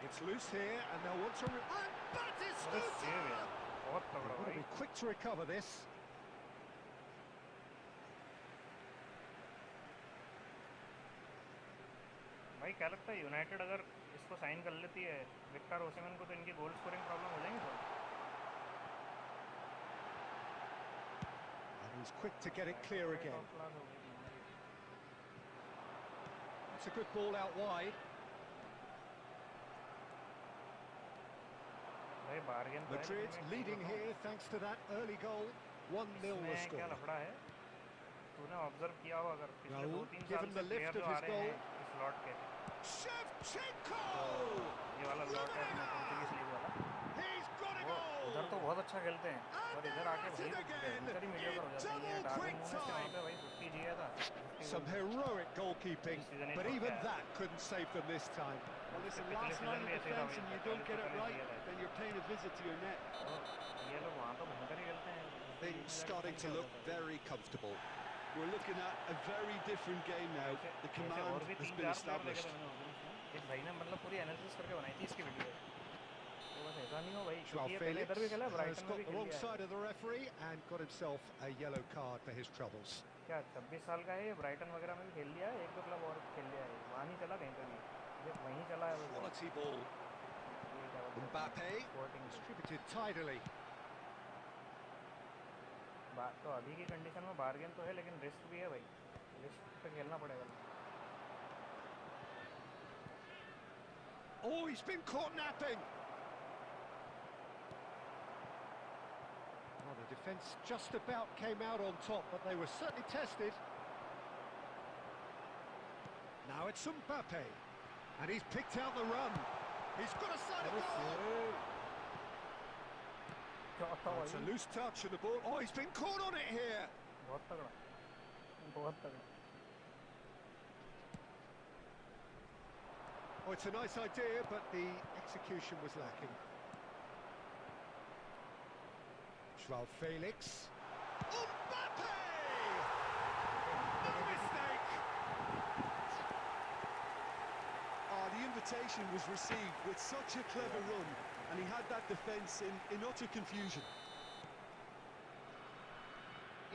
It's loose here, and they'll want to... And
अरे
Batistuta!
Save यार, बहुत तगड़ा
Got to
भाई।
be quick to recover this.
भाई क्या लगता है United अगर इसको साइन कर लेती है विक्टर ओसिमन को, तो इनकी गोल स्कोरिंग प्रॉब्लम हो जाएंगी थोड़ी?
And he's quick to get it clear again.
Top class हो गई तुम्हारी।
That's a good ball out wide.
भाई bargain
Madrid leading here thanks to that early goal. 1-0 the
इसमें
score.
क्या लफड़ा है, तूने ऑब्जर्व किया हो अगर पिछले
Raul,
2-3
given
साल
the
से
lift
प्लेयर
of
जो आ
his
रहे हैं
goal.
इस लॉट के,
Shevchenko!
ये वाला लॉट है अपना पोर्तुगीज लीग वाला,
He's got a
वो उधर तो
goal!
बहुत अच्छा खेलते हैं और इधर आके भाई भयंकर ही मीडियोकर हो जाते हैं। ये डार्विन नूनेस के वहाँ पे भाई 50 जिया था, 50
Some heroic goalkeeping, but even that couldn't save them this time.
Well, listen,
पिछले
last
सीजन
line
भी
of
ऐसे ही था
defence
भाई,
and you
45
don't get it
से
right,
जिया था।
then you're paying a visit to your net.
और ये लोग वहाँ तो भयंकर ही खेलते हैं।
Things starting to look very comfortable.
We're looking at a very different game now. The
और
command
भी
has
3-4
been
प्लेयर देखे
established.
थे मैंने उस दिन उसमें। एक भाई ने मतलब पूरी एनालिसिस करके बनाई थी इसकी वीडियो, तो बस ऐसा नहीं हो भाई,
Joao
क्योंकि ये पहले इधर भी
Felix
खेला है,
has
ब्राइटन में
got
भी
the
खेल
wrong
लिया है।
side of the referee and got himself a yellow card for his troubles.
क्या 26 साल का है ये? ब्राइटन वगैरह में भी खेल लिया है, एक दो क्लब और खेल लिया है, वहाँ नहीं चला कहीं पे भी, ये वहीं चला है बस।
Quality ball.
ये क्या बोलते हैं,
Mbappe
स्पोर्टिंग
distributed tidily.
तो अभी की कंडीशन में बार्गेन तो है, लेकिन रिस्क भी है भाई, रिस्क पे खेलना पड़ेगा।
Oh, he's been caught napping. Well, the defence just about came out on top, but they were certainly tested. Now it's Mbappe, and he's picked out the run. He's got a side of goal. Oh, it's a loose touch and the ball. Oh, he's been caught on it here.
बहुत तगड़ा, बहुत तगड़ा।
Oh, it's a nice idea, but the execution was lacking. Joao Felix. Mbappe! No mistake!
Oh, the invitation was received with such a clever run, and he had that defence in utter confusion.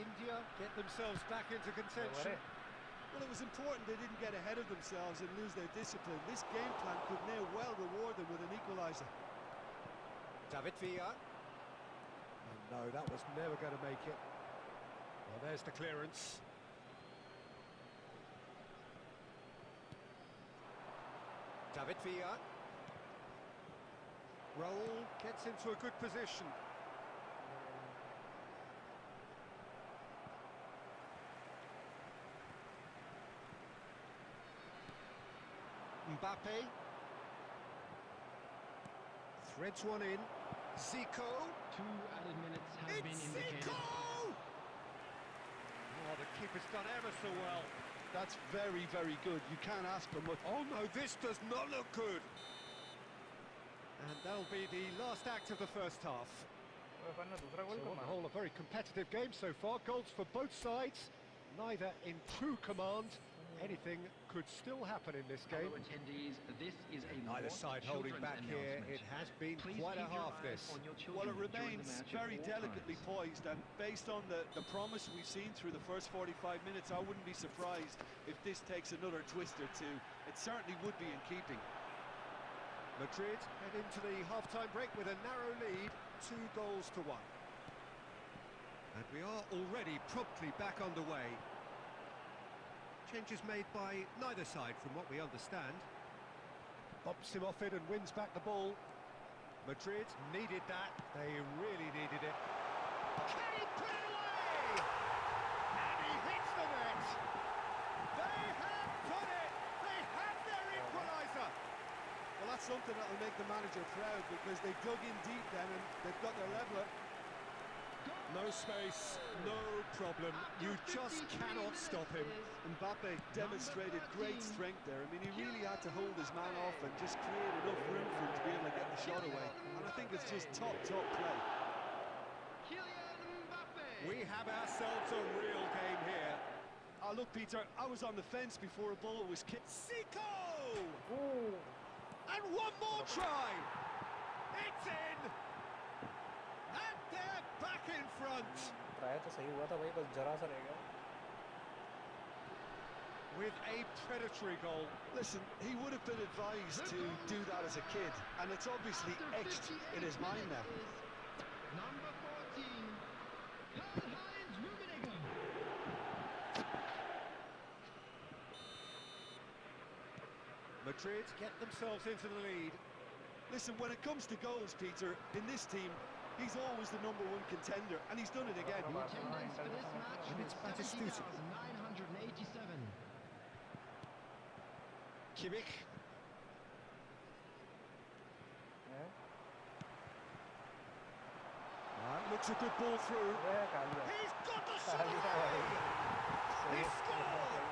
India get themselves back into contention.
Well, it was important they didn't get ahead of themselves and lose their discipline. This game plan could now well reward them with an equaliser.
David Villa. Oh, no, that was never going to make it. Well, there's the clearance. David Villa. Raul gets into a good position. Mbappe threads one in. Zico.
2 added minutes have been
It's
indicated.
Zico! Oh, the keeper's done ever so well.
That's very, very good. You can't ask for much.
Oh no, this does not look good. And that'll be the last act of the first half.
अपन ने दूसरा गोल
So
कब
on the
मारा?
whole, a very competitive game so far. Goals for both sides, neither in true command. Anything could still happen in this game.
Fellow attendees, this is a
Neither
North
side holding
Children's
back here.
announcement.
It has been
Please
quite a
keep your
half,
eyes
this.
on your
Well,
children
it
during the
remains
match at
very
all
delicately
times.
poised, and based on the promise we've seen through the first 45 minutes, I wouldn't be surprised if this takes another twist or two. It certainly would be in keeping.
Madrid head into the half-time break with a narrow lead, 2-1. And we are already promptly back underway. Changes made by neither side from what we understand. Bumps him off it and wins back the ball. Madrid needed that, they really needed it. Can he put it away? And he hits the net! They have done it! They have their equaliser!
Well, that's something that will make the manager proud, because they dug in deep then and they've got their leveller.
No space, no problem. You just cannot stop him.
Mbappe demonstrated great strength there. I mean, he really had to hold his man off and just create enough room for him to be able to get the shot away. And I think it's just top play.
We have ourselves a real game here.
Oh, look, Peter, I was on the fence before a ball was kicked.
Zico! And one more try! It's in! And they're back in front!
Try तो सही हुआ था भाई, बस जरा सा रह गया।
With a predatory goal.
Listen, he would have been advised to do that as a kid, and it's obviously etched in his mind now.
Number 14, Karl-Heinz Rummenigge.
Madrid get themselves into the lead.
Listen, when it comes to goals, Peter, in this team, he's always the #1 contender, and he's done it again.
The attendance for this match
And it's
was
Batistuta.
70,987.
Kimmich. Looks a good ball through. He's got the shot! He scored!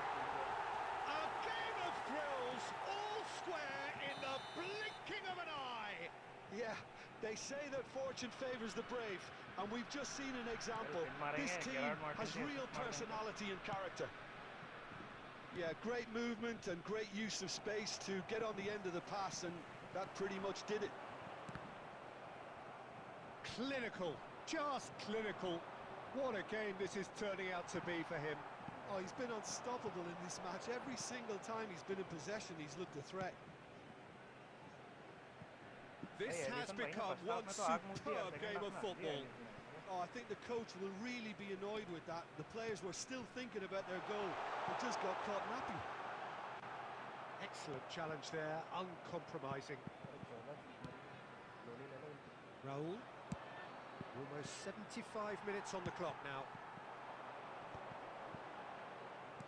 A game of thrills, all square in the blinking of an eye.
Yeah, they say that fortune favours the brave, and we've just seen an example. This team has real personality and character. Yeah, great movement and great use of space to get on the end of the pass, and that pretty much did it.
Clinical, just clinical. What a game this is turning out to be for him.
Oh, he's been unstoppable in this match. Every single time he's been in possession, he's looked a threat.
This has become one superb game of football.
Oh, I think the coach will really be annoyed with that. The players were still thinking about their goal, but just got caught napping.
Excellent challenge there, uncompromising. Raul. Almost 75 minutes on the clock now.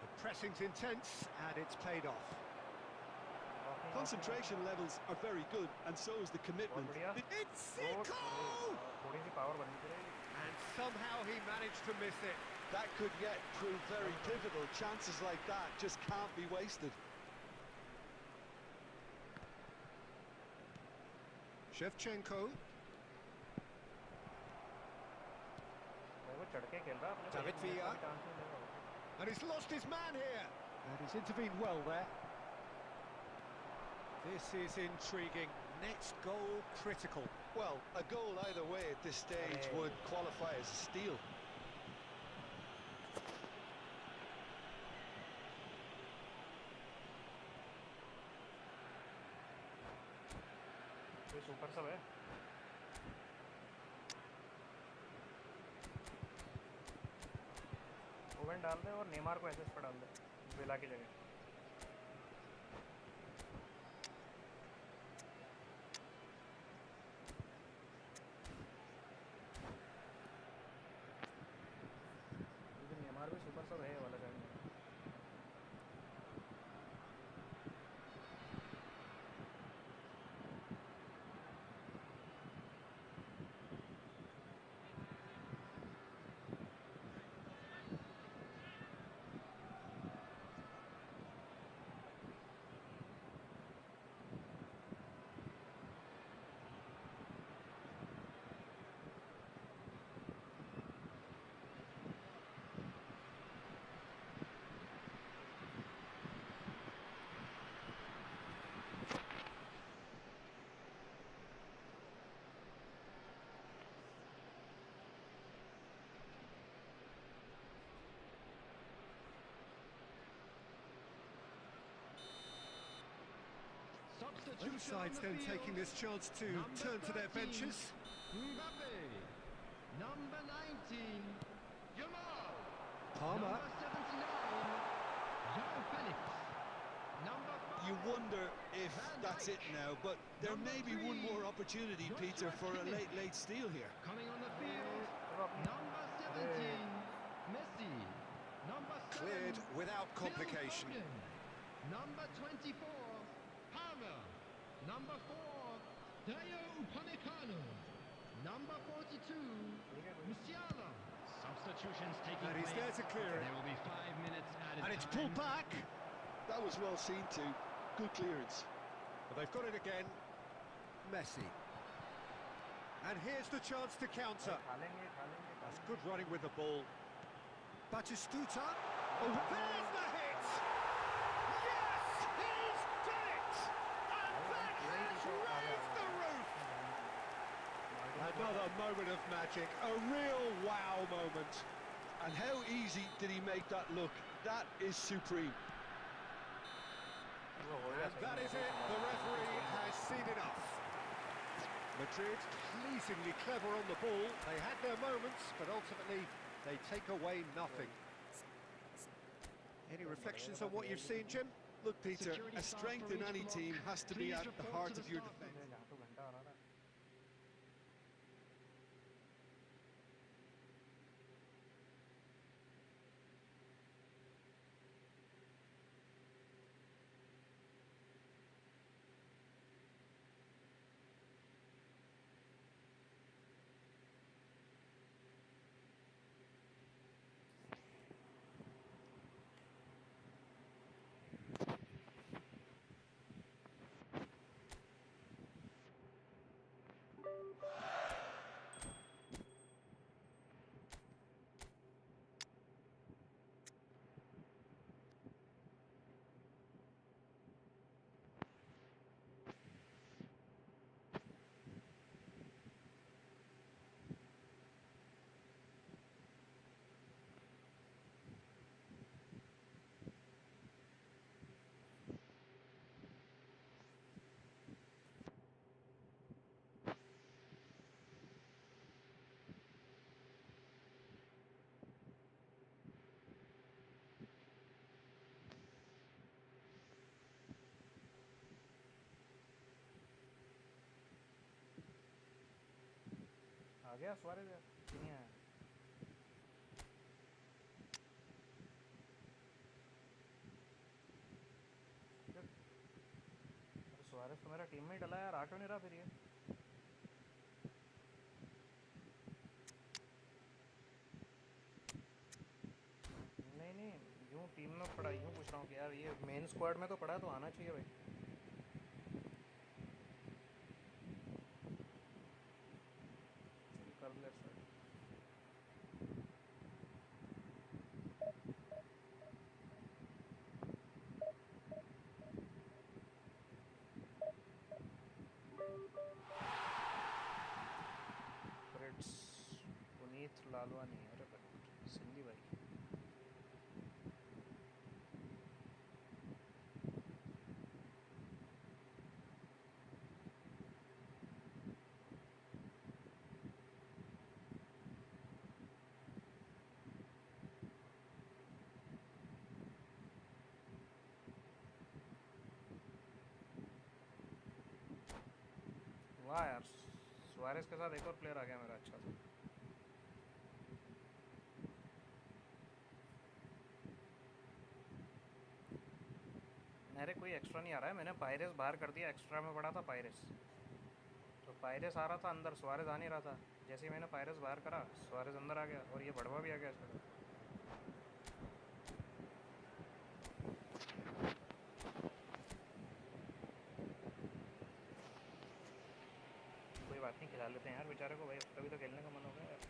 The pressing's intense, and it's paid off.
Concentration levels are very good, and so is the commitment.
It's Zico! And somehow he managed to miss it.
That could yet prove very pivotal. Chances like that just can't be wasted.
Shevchenko. David Villa. And he's lost his man here. And he's intervened well there. This is intriguing. Next goal critical.
Well, a goal either way at this stage would qualify as a steal.
Super सब है oven डाल दे और Neymar को SS पर डाल दे villa की जगह Neymar भी सुपर सब है वाला गाड़ी
Both sides then taking this chance to turn to their benches.
Mbappe. Number 19, Jamal.
Palmer.
Number 79, João Felix. Number 5.
You wonder if that's it now, but there may be one more opportunity, Peter, for a late steal here.
Coming on the field, number 17, Messi. Number 7,
Cleared without complication.
Number 24, Palmer. Number 4, Dayo Upamecano. Number 42, Musiala. Substitutions taking
And he's
place.
there to clear it.
There will be 5 minutes added.
And it's pulled back.
That was well seen too. Good clearance.
But they've got it again. Messi. And here's the chance to counter. That's good running with the ball. Batistuta. Oh, there's the hit! Yes, he's done it! And that has raised the roof! Another moment of magic, a real wow moment.
And how easy did he make that look? That is supreme.
And that is it, the referee has seen enough. Madrid pleasingly clever on the ball. They had their moments, but ultimately they take away nothing. Any reflections on what you've seen, Jim?
Look, Peter, a strength in any team has to be at the heart of your defence.
गया Suarez यार, नहीं आया। अरे Suarez तो मेरा team में ही डला यार, आ क्यों नहीं रहा फिर ये? नहीं नहीं, यूँ टीम में पड़ा, यूँ पूछ रहा हूँ कि यार ये मेन स्क्वाड में तो पड़ा तो आना चाहिए भाई। कर ले सर। फ्रिट्स पुनीत लालवानी, अरे भाई सिंधी भाई। वाह यार, सुआरेज़ के साथ एक और प्लेयर आ गया मेरा अच्छा सा। अरे कोई एक्स्ट्रा नहीं आ रहा है, मैंने पायरेस बाहर कर दिया, एक्स्ट्रा में पड़ा था पायरेस। तो पायरेस आ रहा था अंदर, सुआरेज़ आ नहीं रहा था। जैसे ही मैंने पायरेस बाहर करा, सुआरेज़ अंदर आ गया और ये बड़वा भी आ गया इसके साथ। कोई बात नहीं, खिला लेते हैं यार बेचारे को भाई, उसका भी तो खेलने का मन होगा यार।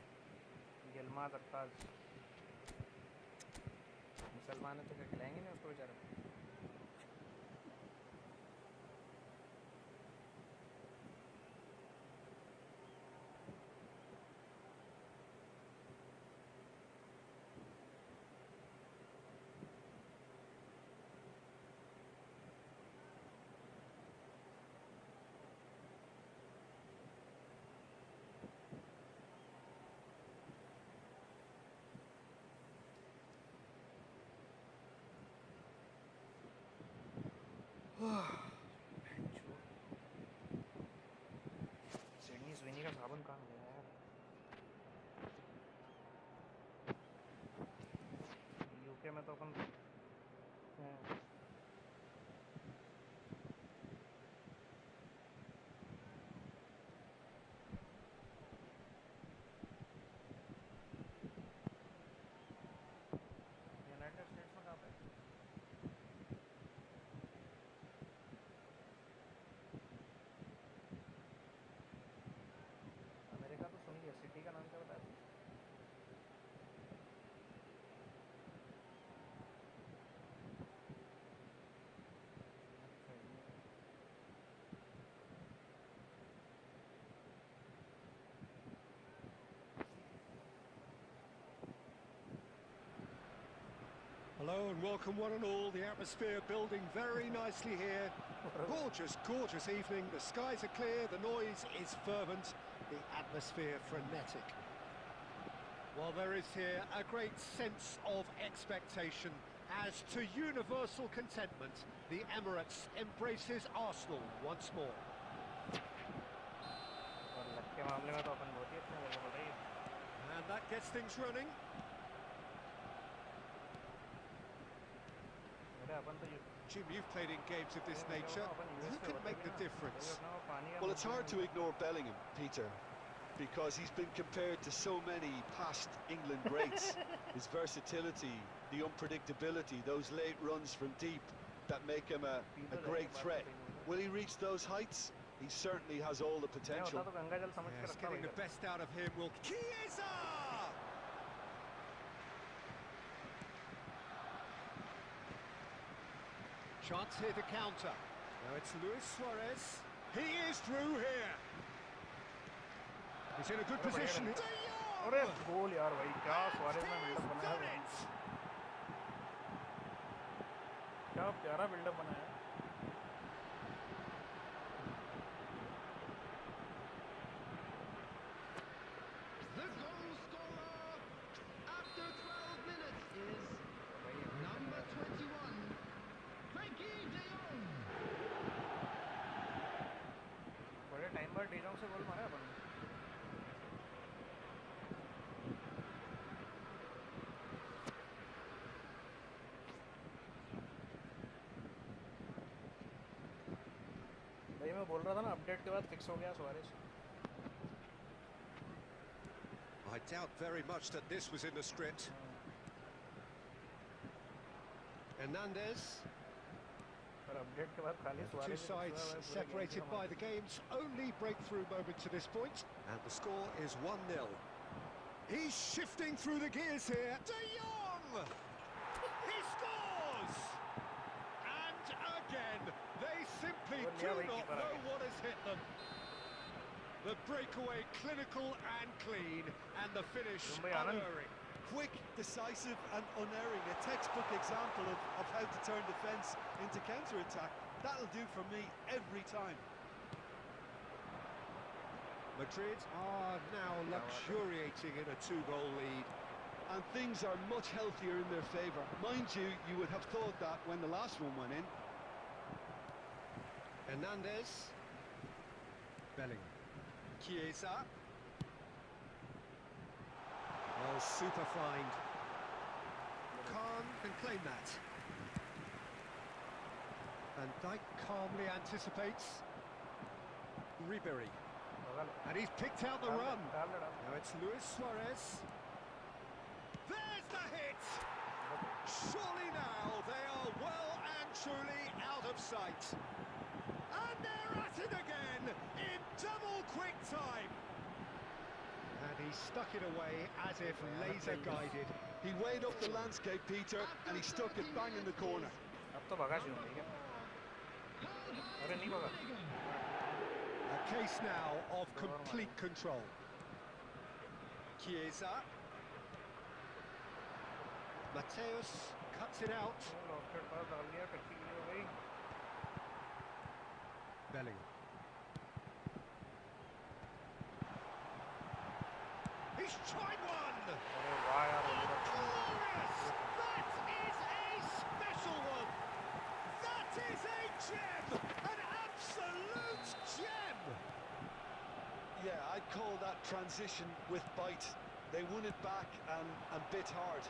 गिलमाज अक्काज मुसलमान है तो क्या खिलाएंगे नहीं उसको बेचारे को? सिडनी स्विनी का साबुन कहाँ गया यार? यूके में तो अपन यूनाइटेड स्टेट्स में कहाँ पे? अमेरिका तो सुनी है, सिटी का नाम क्या बताया था?
Hello and welcome one and all. The atmosphere building very nicely here. Gorgeous, gorgeous evening. The skies are clear, the noise is fervent, the atmosphere frenetic. Well, there is here a great sense of expectation. As to universal contentment, the Emirates embraces Arsenal once more.
और luck के मामले में तो अपन बहुत ही अच्छे हैं, मेरे को बताइए।
And that gets things running.
मेरे अपन तो
Jim, you've played in games of this nature. Who can make the difference?
Well, it's hard to ignore Bellingham, Peter, because he's been compared to so many past England greats. His versatility, the unpredictability, those late runs from deep that make him a great threat. Will he reach those heights? He certainly has all the potential.
Yes, getting the best out of him will... Chiesa! Chance here to counter. Now it's Luis Suarez. He is through here. He's in a good position.
अरे गोल यार भाई, क्या Suarez ने buildup बनाया है, क्या प्यारा buildup बनाया है।
The goal scorer after 12 minutes is number 21, Frankie de Jong.
बड़े टाइम बाद डी जोंग से गोल मारा अपन ने। मैं बोल रहा था ना अपडेट के बाद फिक्स हो गया Suarez.
I doubt very much that this was in the script. Hernandez.
पर अपडेट के बाद खाली
The two
Suarez
sides separated by the game's only breakthrough moment to this point. And the score is 1-0. He's shifting through the gears here. De Jong! He scores! And again, they simply do not know what has hit them. The breakaway clinical and clean, and the finish unerring.
Quick, decisive and unerring. A textbook example of how to turn defence into counter-attack. That'll do for me every time.
Madrid are now luxuriating in a 2-goal lead.
And things are much healthier in their favour. Mind you, you would have thought that when the last one went in.
Hernandez. Bellingham. Chiesa. Oh, super find. Khan can claim that. Van Dijk calmly anticipates. Ribery. And he's picked out the run. Now it's Luis Suarez. There's the hit! Surely now they are well and truly out of sight. And they're at it again in double quick time. And he stuck it away as if laser guided.
He weighed up the landscape, Peter, and he stuck it bang in the corner.
अब तो भगा क्यों ठीक है? अरे नहीं भगा.
A case now of complete control. Chiesa. Mateus cuts it out.
Locket pass डाल दिया कच्ची की हो गई.
Bellingham. He's tried one!
अरे वाह यार
Glorious! That is a special one! That is a gem! An absolute gem!
Yeah, I'd call that transition with bite. They won it back and bit hard.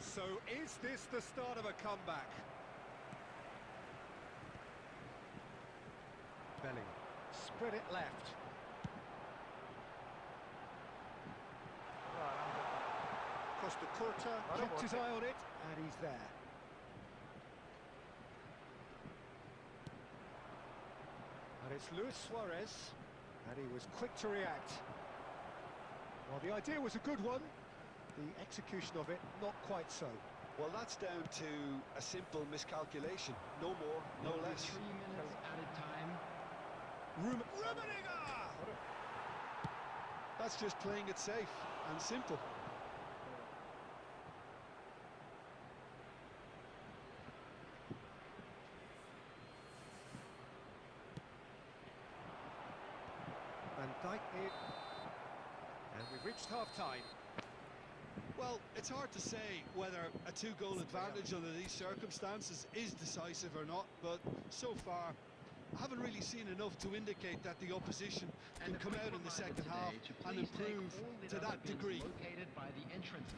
So is this the start of a comeback? Bellingham. Spread it left. Costa Curta kept his eye on it, and he's there. And it's Luis Suarez, and he was quick to react. Well, the idea was a good one, the execution of it not quite so.
Well, that's down to a simple miscalculation. No more, no less.
3 minutes added time.
Rummenigge!
That's just playing it safe and simple.
Van Dijk in. And we've reached half-time.
Well, it's hard to say whether a two-goal advantage under these circumstances is decisive or not, but so far I haven't really seen enough to indicate that the opposition can come out in the second half and improve to that degree.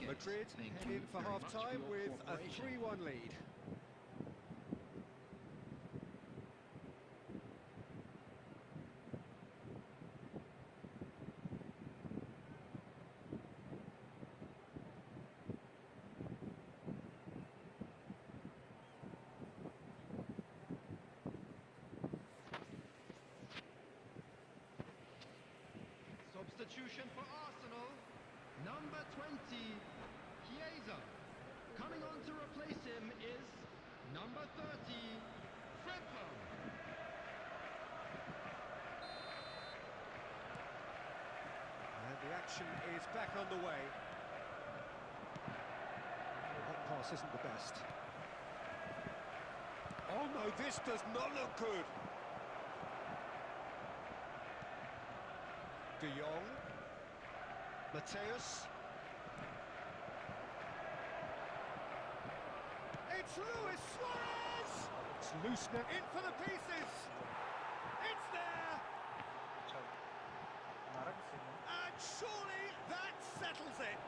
Madrid head in for half-time with a 3-1 lead.
Substitution for Arsenal, number 20, Chiesa. Coming on to replace him is number 30, Frimpong.
And the action is back underway. That pass isn't the best. Oh no, this does not look good. De Jong. Mateus. It's Luis Suarez! It's loose now, in for the pieces! It's there! And surely that settles it!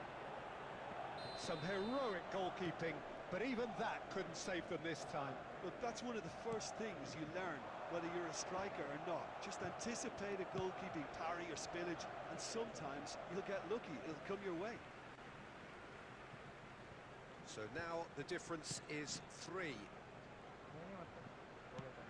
Some heroic goalkeeping but even that couldn't save them this time.
Look, that's one of the first things you learn, whether you're a striker or not. Just anticipate a goalkeeping parry or spillage, and sometimes you'll get lucky, it'll come your way.
So now the difference is 3.
नहीं मतलब हो गया था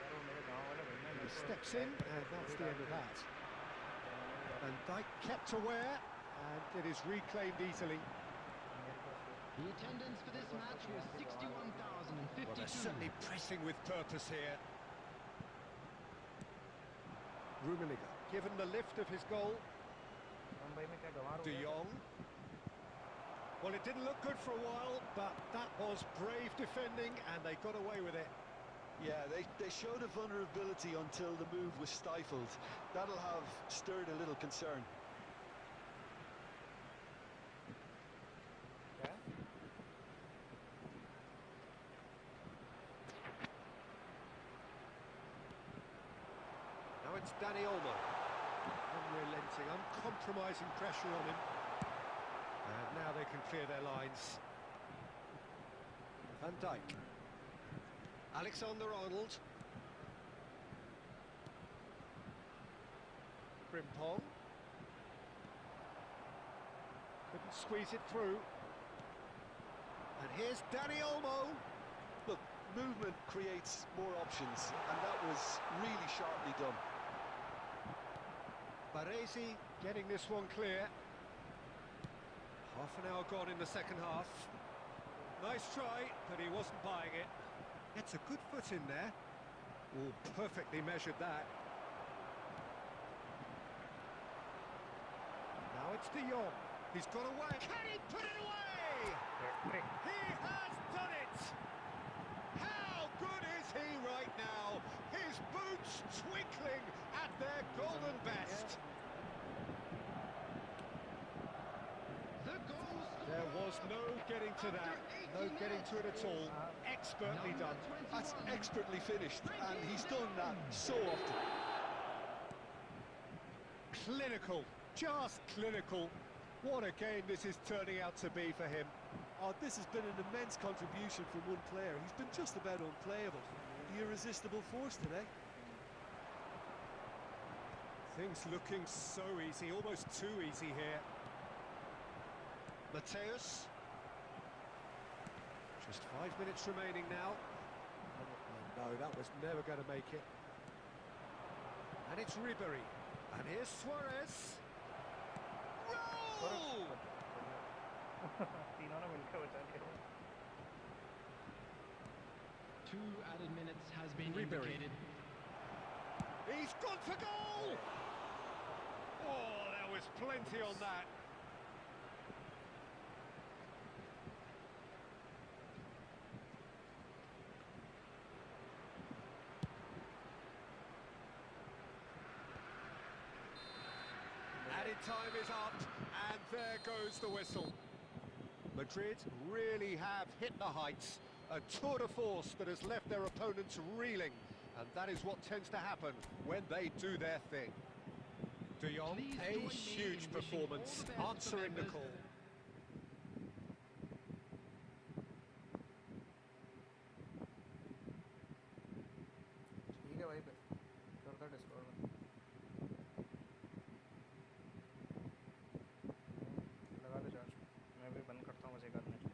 यार वो मेरे गांव वाले भैया
He
मेरे को
steps in, and that's the end of that. And Dijk kept aware, and it is reclaimed easily.
The attendance for this match was
Well, they're
61,052.
certainly pressing with purpose here. Rummenigge, given the lift of his goal.
Mumbai में क्या गंवार हो
De
गया था?
Jong. Well, it didn't look good for a while, but that was brave defending, and they got away with it.
Yeah, they showed a vulnerability until the move was stifled. That'll have stirred a little concern.
क्या
Now it's Danny Olmo. Unrelenting, uncompromising pressure on him. And now they can clear their lines. Van Dijk. Alexander-Arnold. Frimpong. Couldn't squeeze it through. And here's Danny Olmo.
Look, movement creates more options, and that was really sharply done.
Baresi getting this one clear. Half an hour gone in the second half. Nice try, but he wasn't buying it. Gets a good foot in there. Oh, perfectly measured that. Now it's De Jong. He's got away. Can he put it away?
Trick
He has done it! How good is he right now? His boots twinkling at their golden best.
The goal
There was no getting to that, no getting to it at all. Expertly done.
That's expertly finished, and he's done that so often.
Clinical, just clinical. What a game this is turning out to be for him.
Oh, this has been an immense contribution from one player. He's been just about unplayable. The irresistible force today.
Things looking so easy, almost too easy here. Mateus. Just 5 minutes remaining now. Oh, no, that was never going to make it. And it's Ribery. And here's Suarez. Roll!
तीनों ने मिलकर बचा लिया
2 added minutes has been
Ribery.
indicated.
He's gone for goal! Oh, there was plenty on that. Added time is up, and there goes the whistle. Madrid really have hit the heights. A tour de force that has left their opponents reeling. And that is what tends to happen when they do their thing. De Jong,
Please
a
join me
huge
in wishing
performance,
all the best for
answering the
members.
call.
ठीक है भाई फिर करता Discord में लगा they charge मैं भी बंद करता हूँ बस 1 आध minute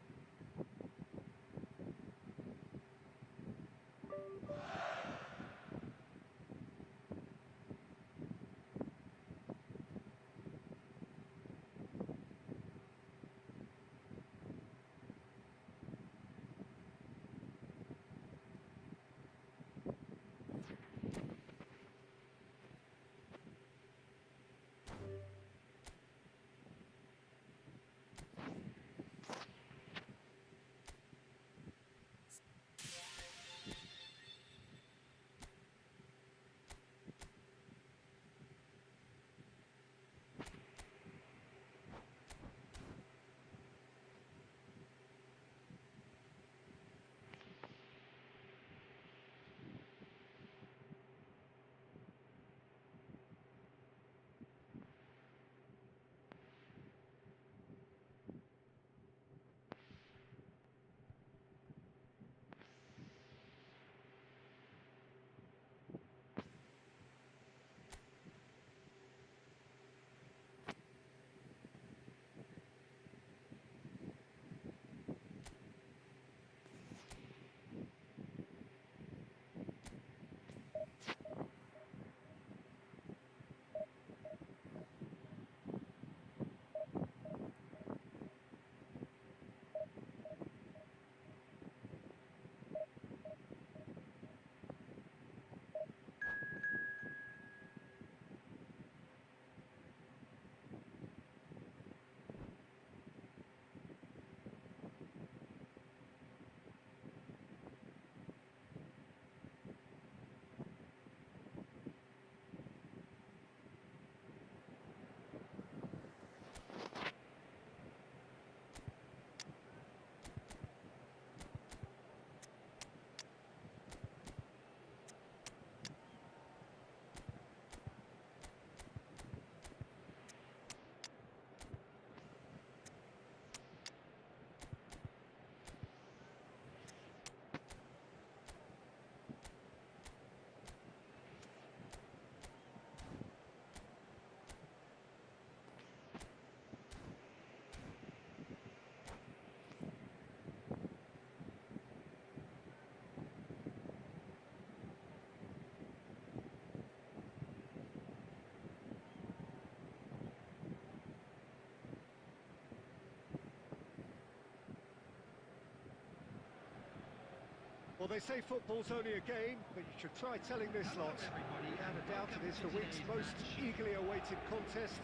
they say football's only a game, but you should try telling this lot. Without a doubt, it is the week's most eagerly awaited contest.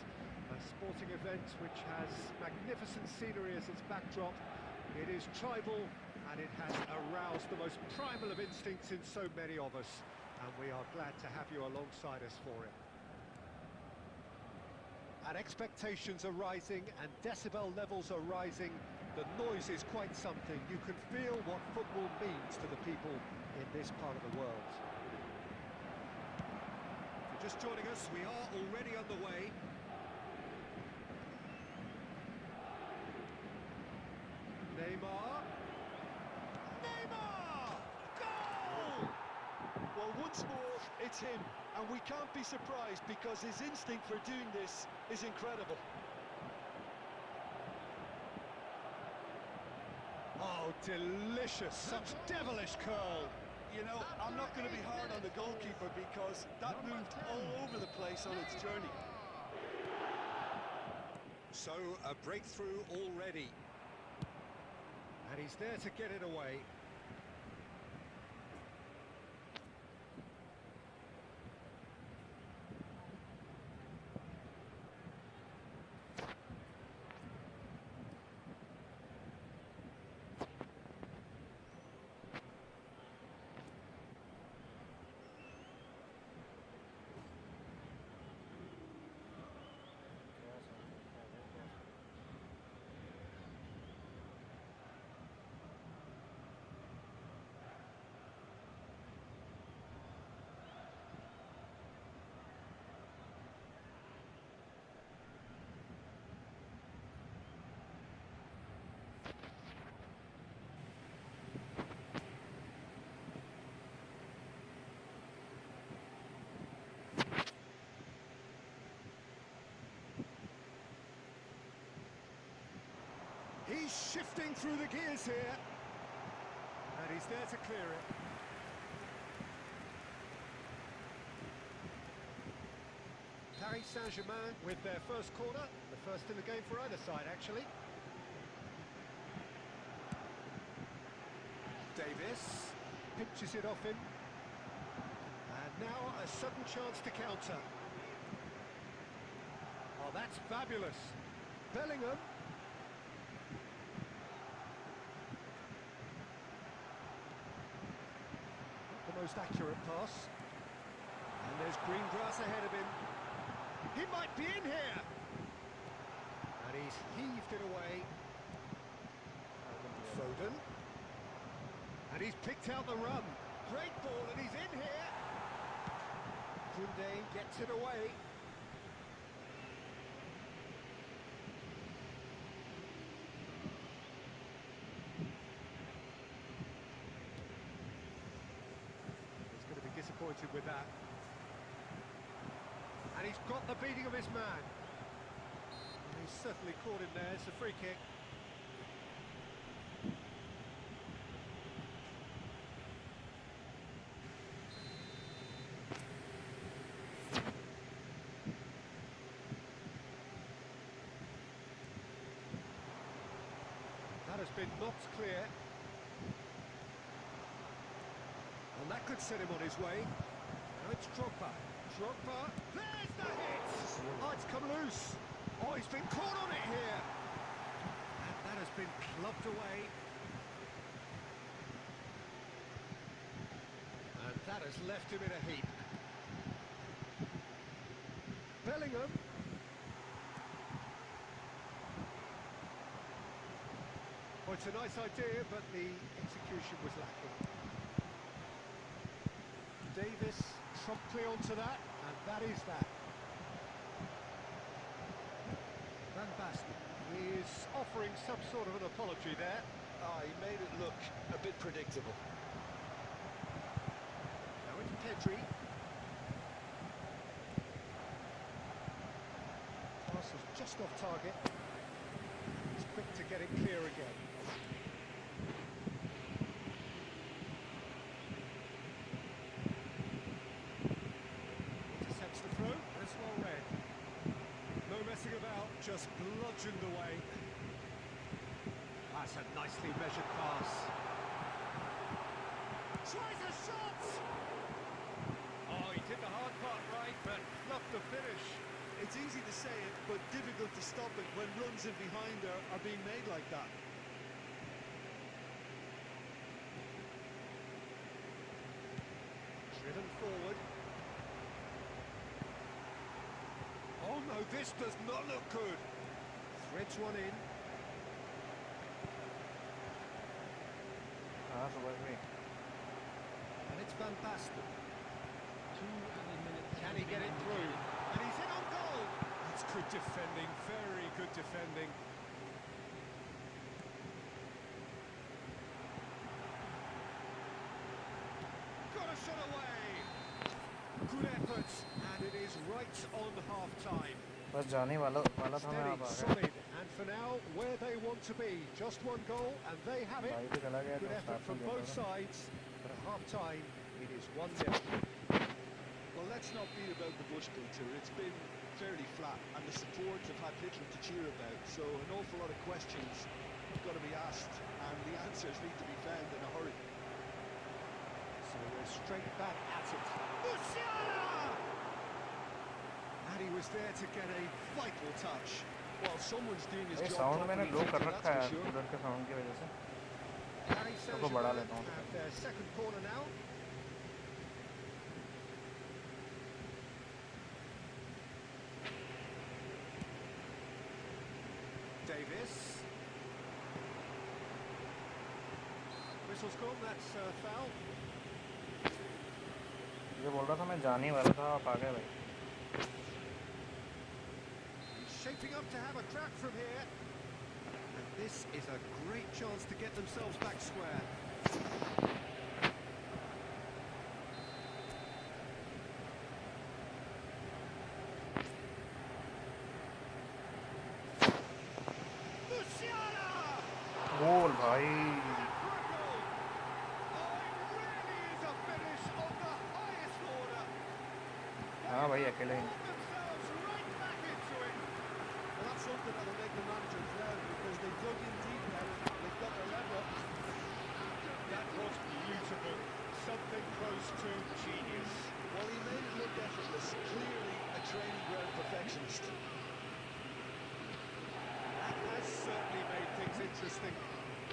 A sporting event which has magnificent scenery as its backdrop. It is tribal, and it has aroused the most primal of instincts in so many of us. And we are glad to have you alongside us for it. And expectations are rising, and decibel levels are rising. The noise is quite something. You can feel what football means to the people in this part of the world. If you're just joining us, we are already underway. Neymar. Neymar! Goal!
Well, once more, it's him, and we can't be surprised because his instinct for doing this is incredible.
Oh, delicious. Such devilish curl.
You know, I'm not going to be hard on the goalkeeper because that moved all over the place on its journey.
So, a breakthrough already. And he's there to get it away. He's shifting through the gears here. And he's there to clear it. Paris Saint-Germain with their first corner. The first in the game for either side, actually. Davis pinches it off him. And now a sudden chance to counter. Oh, that's fabulous. Bellingham. Most accurate pass. And there's green grass ahead of him. He might be in here. And he's heaved it away. Foden. And he's picked out the run. Great ball, and he's in here. Koundé gets it away. Disappointed with that. And he's got the beating of his man. And he's certainly caught him there. It's a free kick. That has been knocked clear. And that could set him on his way. Now it's Drogba. Drogba, there's the hit! Oh, it's come loose. Oh, he's been caught on it here. And that has been clubbed away. And that has left him in a heap. Bellingham. Oh, it's a nice idea, but the execution was lacking. Davis promptly onto that, and that is that. Van Basten is offering some sort of an apology there.
Ah, he made it look a bit predictable.
Now it's Pedri. Pass was just off target. He's quick to get it clear again. Just bludgeoned away. That's a nicely measured pass. Tries a shot! Oh, he did the hard part right, but fluffed the finish.
It's easy to say it, but difficult to stop it when runs in behind are being made like that.
Driven forward. Oh no, this does not look good. Threads one in.
हाँ सुबह भी
And it's Van Basten.
2 added minutes.
Can he get it through? And he's in on goal! That's good defending, very good defending. Got a shot away! Good efforts, and it is right on half-time.
बस जाने वाला था मैं
Steady,
आप आ गए
solid, and for now, where they want to be. Just one goal, and they have it.
भाई भी चला गया
Good
तो
effort
स्टार्ट
from
में
both
गया
sides, but at half-time, it is 1-0.
Well, let's not beat about the bush, Peter. It's been fairly flat, and the support have had little to cheer about. So an awful lot of questions have got to be asked, and the answers need to be found in a hurry.
So we're straight back at it. Musiala! And he was there to get a vital touch.
Well, someone's doing his
भाई
job
sound मैंने
properly,
लो कर
Peter,
रखा है
that's for sure.
Cooler के sound की वजह से
Paris
उसको बढ़ा
Saint-Germain
लेता हूँ
have their second corner now. Davis. Whistle's gone, that's foul.
ये बोल रहा था मैं जाने ही वाला था आप आ गए भाई
He's shaping up to have a crack from here. And this is a great chance to get themselves back square. Musiala!
गोल भाई हाँ भाई अकेले ही
Well, that's something that'll make the manager proud because they dug in deep now. They've got their level up.
That was beautiful. Something close to genius.
Well, he made it look effortless. Clearly a training ground perfectionist.
That has certainly made things interesting.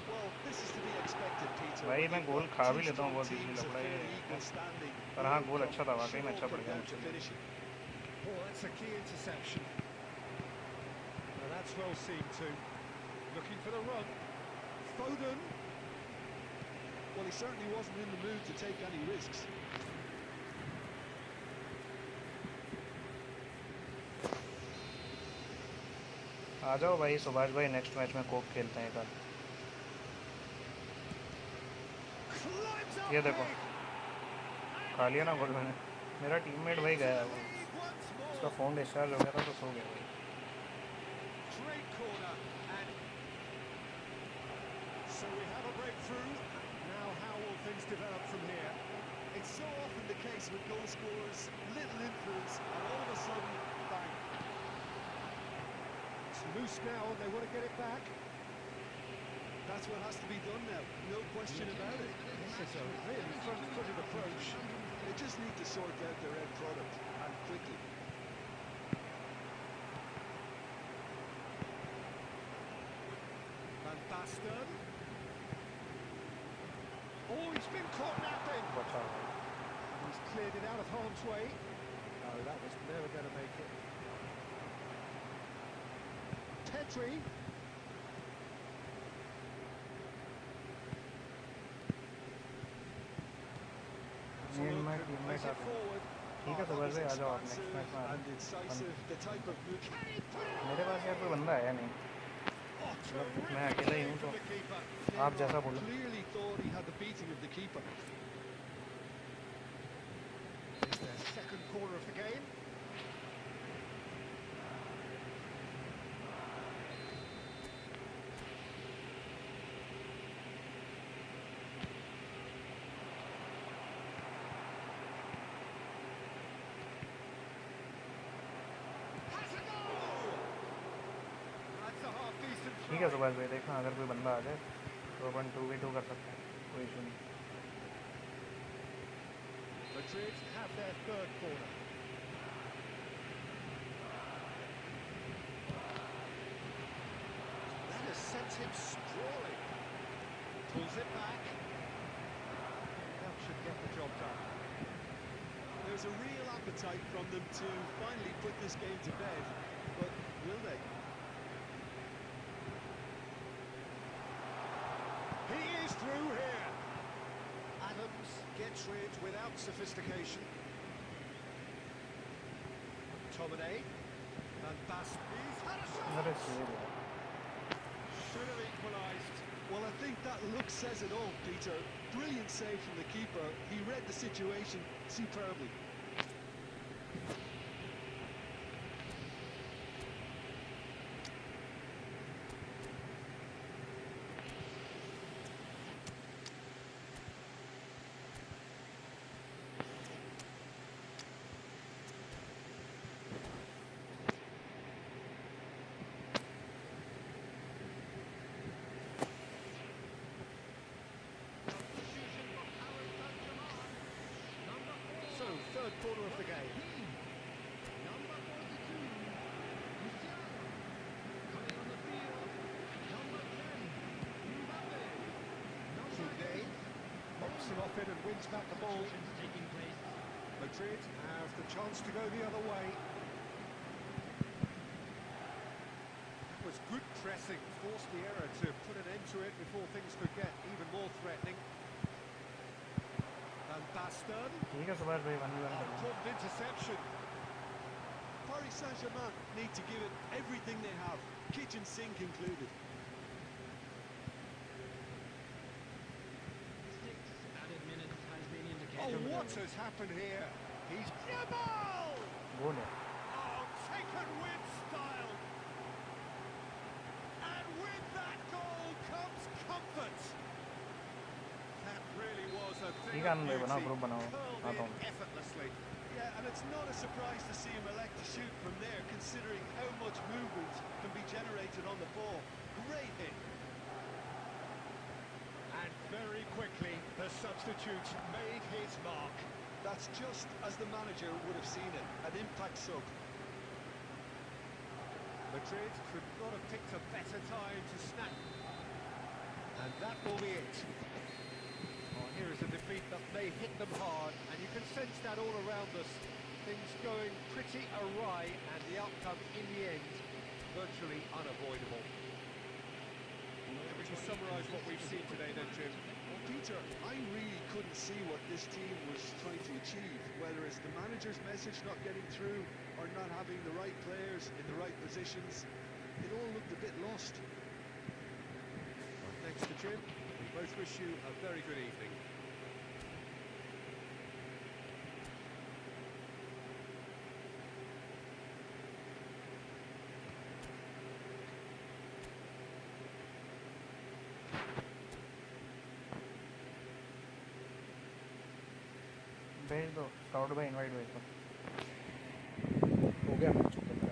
Well, this is to be expected, Peter.
भाई मैं गोल खा भी
Two
लेता हूँ
strong
बहुत easily
teams of
लपड़ा
fairly
he
equal standing.
पर हाँ गोल अच्छा था वाकई में अच्छा पड़ गया
Down to
मुझसे
finishing.
Oh, that's a key interception. Now that's well seen too. Looking for the run. Foden.
Well, he certainly wasn't in the mood to take any risks.
आ जाओ भाई सुभाष भाई नेक्स्ट मैच में कोप खेलते हैं कल
Climbs up
ये देखो
big.
खा लिया ना गोल मैंने मेरा टीममेट भाई गया है वो
Lead once more.
उसका फ़ोन डिस्चार्ज हो गया था तो सो गया भाई
Great corner. And so we have a breakthrough. Now how will things develop from here?
It's so often the case with goal scorers, little influence, and all of a sudden, bang.
It's loose now and they want to get it back.
That's what has to be done now, no question about it.
This is a really front-footed approach.
They just need to sort out their end product, and quickly.
Van Basten. Oh, he's been caught napping.
अच्छा भाई
He's cleared it out of harm's way. No, that was never going to make it. Petri.
Teammate teammate आ गया ठीक है सुभाष भाई आ जाओ आप next match में आ
And incisive, the type of move.
जाओ मेरे पास यार कोई बंदा आया नहीं
Oh,
मतलब मैं अकेला ही हूँ तो
the keeper.
आप जैसा बोलो
Clearly thought he had the beating of the keeper.
It's their second corner of the game. Has a goal! That's a half decent
ठीक है
try.
सुभाष भाई देखना अगर कोई बंदा आ जाए तो अपन 2v2 कर सकते हैं कोई इशू नहीं
Madrid have their third corner. That has sent him sprawling. Pulls it back. That should get the job done.
There's a real appetite from them to finally put this game to bed, but will they?
He is through here. Adams gets rid without sophistication. McTominay. And Bas. He's had a
अरे
shot.
सही है।
Should have equalised.
Well, I think that look says it all, Peter. Brilliant save from the keeper. He read the situation superbly.
So, third corner of the game.
Number 42, Luciano. Coming on the field, number 10, Mbappe. Number
Today,
8,
pops it off it and wins back the ball.
substitutions taking place.
Madrid have the chance to go the other way. That was good pressing, forced the error to put an end to it before things could get even more threatening. And Bastard,
ठीक है सुभाष भाई 1v1 कर लेंगे।
important interception.
Paris Saint-Germain need to give it everything they have, kitchen sink included.
6 added minutes has been indicated.
Oh, what has happened here? He's Jamal!
गोल है।
Oh, taken with style. And with that goal comes comfort. That really was a thing
ठीक है,
of
हम बना
beauty.
Group बनाओ,
Curled
आता
in
हूँ।
effortlessly.
Yeah, and it's not a surprise to see him elect to shoot from there, considering how much movement can be generated on the ball. Great hit.
And very quickly, the substitute made his mark.
That's just as the manager would have seen it, an impact sub.
Madrid could not have picked a better time to snap. And that will be it. Oh, here is a defeat that may hit them hard, and you can sense that all around us. Things going pretty awry, and the outcome in the end, virtually unavoidable. Would you summarise what we've seen today then, Jim?
Well, Peter, I really couldn't see what this team was trying to achieve, whether it's the manager's message not getting through or not having the right players in the right positions. It all looked a bit lost.
Well, thanks to Jim. We both wish you a very good evening.
भेज दो scout भाई invite भेज दो। हो गया match तो मेरा।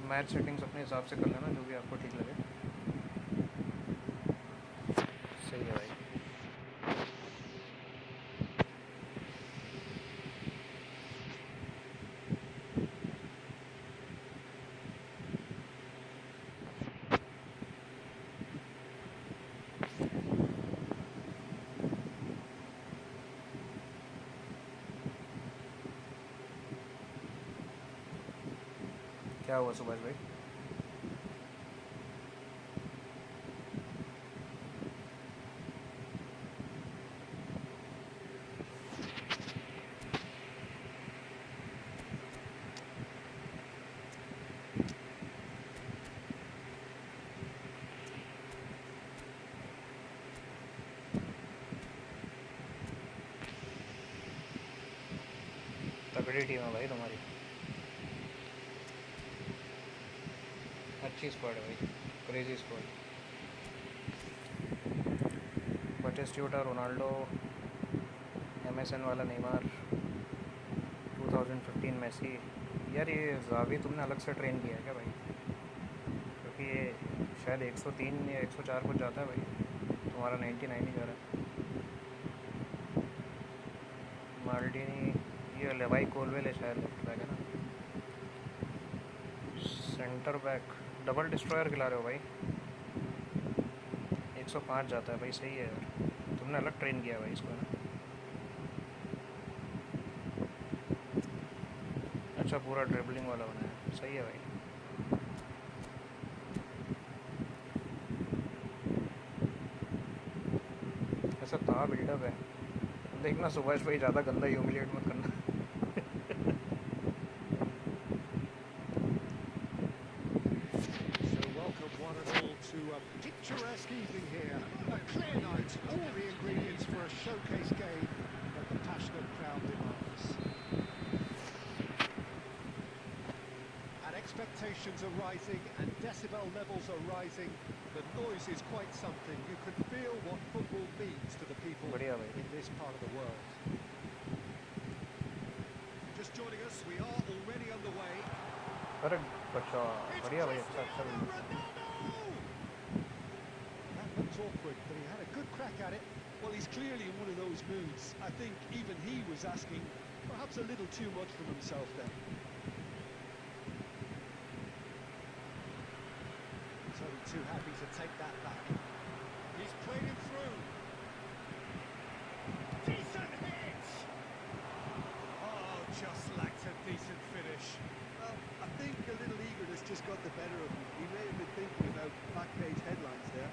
Match settings अपने हिसाब से कर लेना, जो भी आपको ठीक लगे। सही है भाई। क्या हुआ सुभाष भाई? तगड़ी टीम है भाई तुम्हारी, अच्छी स्क्वाड है भाई, crazy squad. But Batistuta, Ronaldo, MSN वाला नेमार, 2015 मेसी। यार ये जावी तुमने अलग से ट्रेन किया है क्या भाई? क्योंकि ये शायद 103 या 104 कुछ जाता है भाई, तुम्हारा 99 ही जा रहा है। माल्डिनी, ये लेवाई कोलवेल है शायद, लेफ्ट बैक है ना। सेंटर बैक डबल डिस्ट्रॉयर खिला रहे हो भाई, 105 जाता है भाई, सही है यार, तुमने अलग ट्रेन किया भाई इसको ना। अच्छा पूरा ड्रिबलिंग वाला बनाया, सही है भाई। ऐसा था बिल्डअप है, देखना सुभाष भाई, ज़्यादा गंदा ह्यूमिलिएट मत करना।
So welcome one and all to a picturesque evening here. A clear night, all the ingredients for a showcase game that the passionate crowd demands. And expectations are rising and decibel levels are rising. The noise is quite something. You can feel what football means to the people
बढ़िया भाई।
in this part of the world. Just joining us, we are already underway.
अरे बच्चा बढ़िया भाई, अच्छा अच्छा buildup.
That looked awkward, but he had a good crack at it.
Well, he's clearly in one of those moods. I think even he was asking perhaps a little too much from himself then.
He's only too happy to take that back. He's played him through. Decent hit! Oh, just lacked a decent finish.
Well, I think a little eagerness just got the better of him. He may have been thinking about back page headlines there.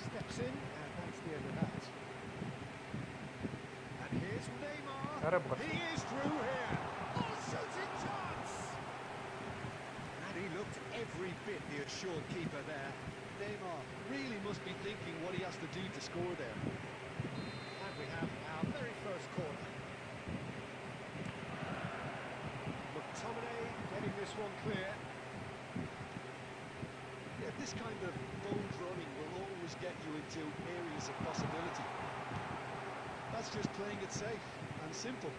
Steps in, and that's the end of that. And here's Neymar.
अरे बहुत
He is through here. Oh, shooting chance! And he looked every bit the assured keeper there.
Neymar really must be thinking what he has to do to score there.
And we have our very first corner. McTominay getting this one clear.
Yeah, this kind of bold running will always get you into areas of possibility. That's just playing it safe and simple.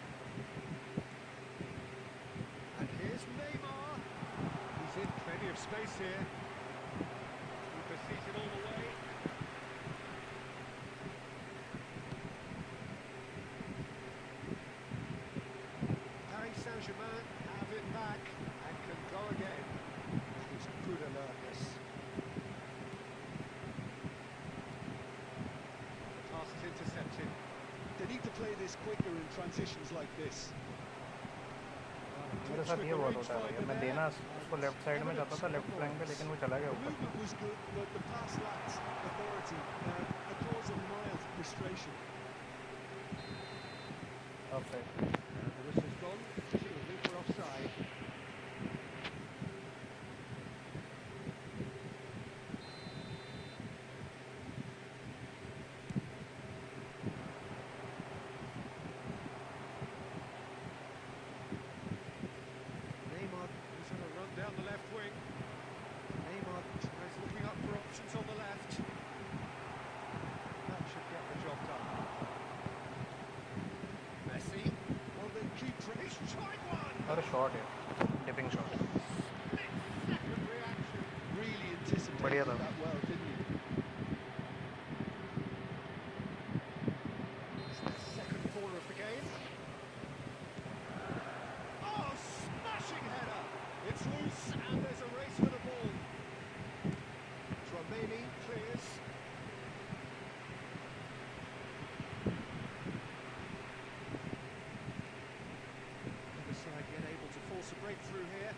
And here's Neymar. He's in plenty of space here. Keeper seated all the way. Paris Saint-Germain have it back and can go again. That is good alertness. The pass is intercepted.
They need to play this quicker in transitions like this.
मेरे साथ ये बहुत होता है भाई, मैं देना उसको लेफ्ट साइड में जाता था, लेफ्ट फ्लैंक पे, लेकिन वो चला गया
The
ऊपर।
movement was good, but the pass lacked authority. A cause of mild frustration.
Offside.
And the whistle's gone. Presumably we're offside. Neymar is on a run down the left wing. Neymar tries looking up for options on the left. That should get the job done. Messi. Well, they keep trying. He's tried one.
और shot है, dipping shot.
Second reaction.
Really anticipated
बढ़िया था।
that well, didn't he?
It's the second corner of the game. Oh, smashing header! It's loose and there's a race for the ball. Dramini clears. Other side yet able to force a breakthrough here.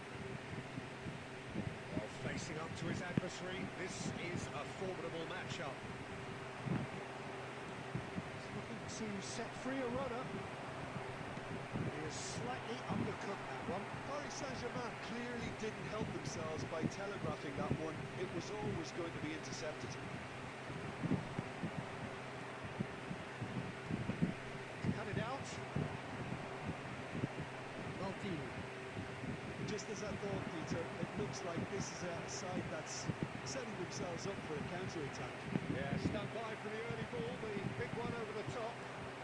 While facing up to his adversary, this is a formidable matchup. He's looking to set free a runner. He has slightly undercooked that one.
Paris Saint-Germain clearly didn't help themselves by telegraphing that one. It was always going to be intercepted.
Cut it out. Maldini.
just as I thought, Peter, it looks like this is a side that's setting themselves up for a counter-attack.
Yeah, stand by for the early ball, the big one over the top.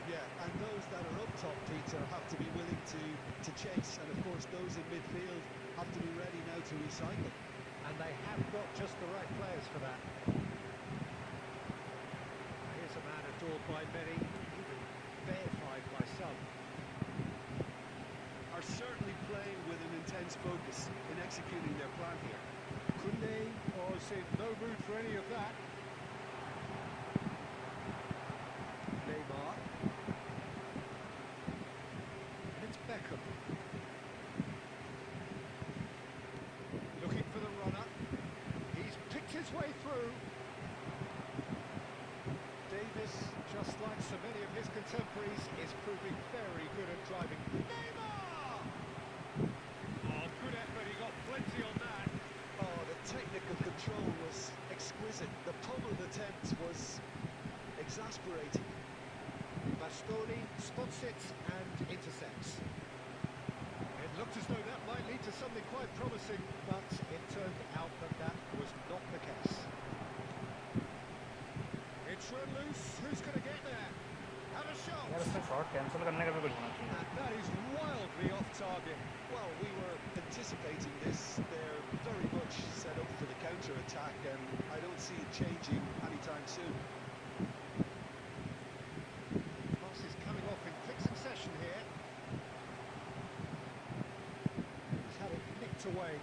Yeah, and those that are up top, Peter, have to be willing to chase, and of course those in midfield have to be ready now to recycle.
And they have got just the right players for that. Here's a man adored by many, even deified by some.
Are certainly playing with an intense focus in executing their plan here.
Koundé was in no mood for any of that. Neymar. And it's Beckham. Looking for the runner. He's picked his way through. Davis, just like so many of his contemporaries, is proving very good at driving. Neymar! Oh, good effort, he got plenty on that.
Oh, the technical control was exquisite. The pummeled attempt was exasperating.
Bastoni spots it and intercepts. It looked as though that might lead to something quite promising, but it turned out that that was not the case. It's run loose. Who's going to get there? Have a shot.
यार इसमें shot cancel करने का भी कुछ होना चाहिए.
And that is wildly off target.
Well, we were anticipating this. They're very much set up for the counter-attack, and I don't see it changing anytime soon.
Pass is coming off in quick succession here. He's had it nicked away.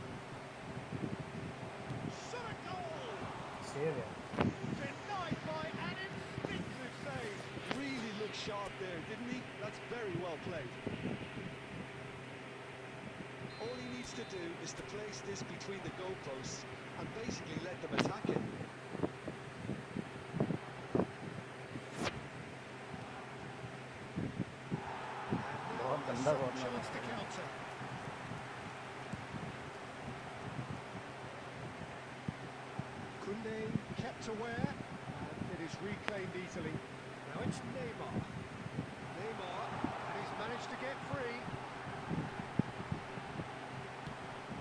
Shot a goal!
Save है.
Denied by an instinctive save.
Really looked sharp there, didn't he? That's very well played. All he needs to do is to place this between the goalposts and basically let them attack it.
बहुत गंदा corner
Chance to counter. Koundé kept aware, and it is reclaimed easily. Now it's Neymar. Neymar, and he's managed to get free.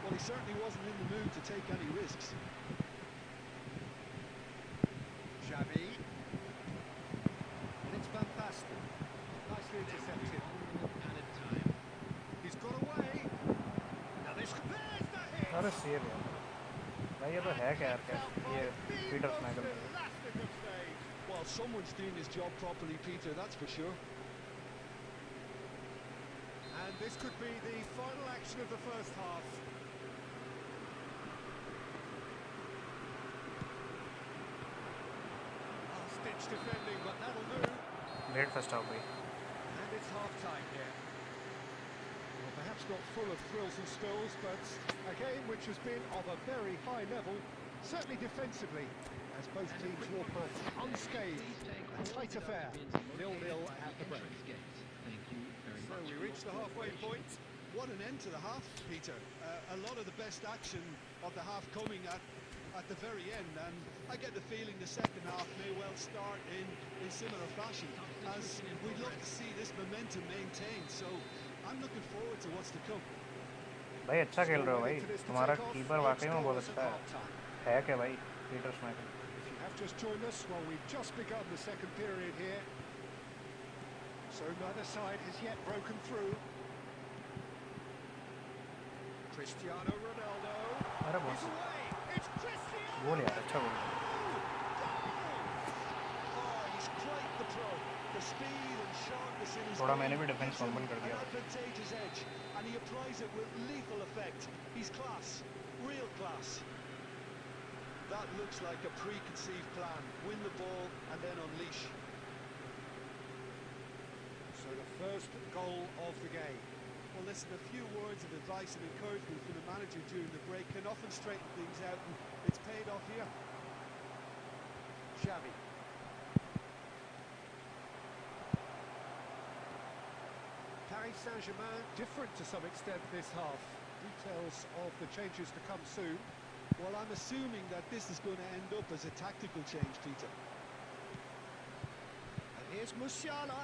Well, he certainly wasn't in the mood to take any risks.
Xavi. And it's Van Basten. Nicely intercepted.
Added time.
He's got away. Now there's the hit.
अरे save है. भाई ये तो है क्या यार, क्या ये Peter स्मैगल.
Elastic of stage.
Well, someone's doing his job properly, Peter, that's for sure.
And this could be the final action of the first half. Last-ditch defending, but that'll do.
Let first half भाई.
And it's half-time here. Well, perhaps not full of thrills and spills, but a game which has been of a very high level, certainly defensively, as both teams walk off unscathed. A tight affair, 0-0 at the break.
Thank you very
So
much.
we reach the halfway point.
What an end to the half, Peter. A lot of the best action of the half coming at the very end, and I get the feeling the second half may well start in similar fashion, as we'd love to see this momentum maintained, so I'm looking forward to what's to come.
भाई अच्छा खेल रहे हो भाई. तुम्हारा keeper वाकई में बहुत अच्छा है क्या भाई, Peter स्मैगल.
If you have just joined us, well, we've just begun the second period here. So neither side has yet broken through. Cristiano Ronaldo.
अरे
He's
बहुत
away. It's Cristiano.
गोल यार, अच्छा गोल.
Oh, he's quite the pro. The speed and sharpness in his
थोड़ा
game
मैंने भी defense
gives him
fumble कर
an
दिया.
advantageous edge, and he applies it with lethal effect. He's class, real class. That looks like a preconceived plan. Win the ball and then unleash.
So the first goal of the game.
Well, listen, a few words of advice and encouragement from the manager during the break can often straighten things out, and it's paid off here.
Xavi. Paris Saint-Germain different to some extent this half. Details of the changes to come soon.
Well, I'm assuming that this is going to end up as a tactical change, Peter.
And here's Musiala.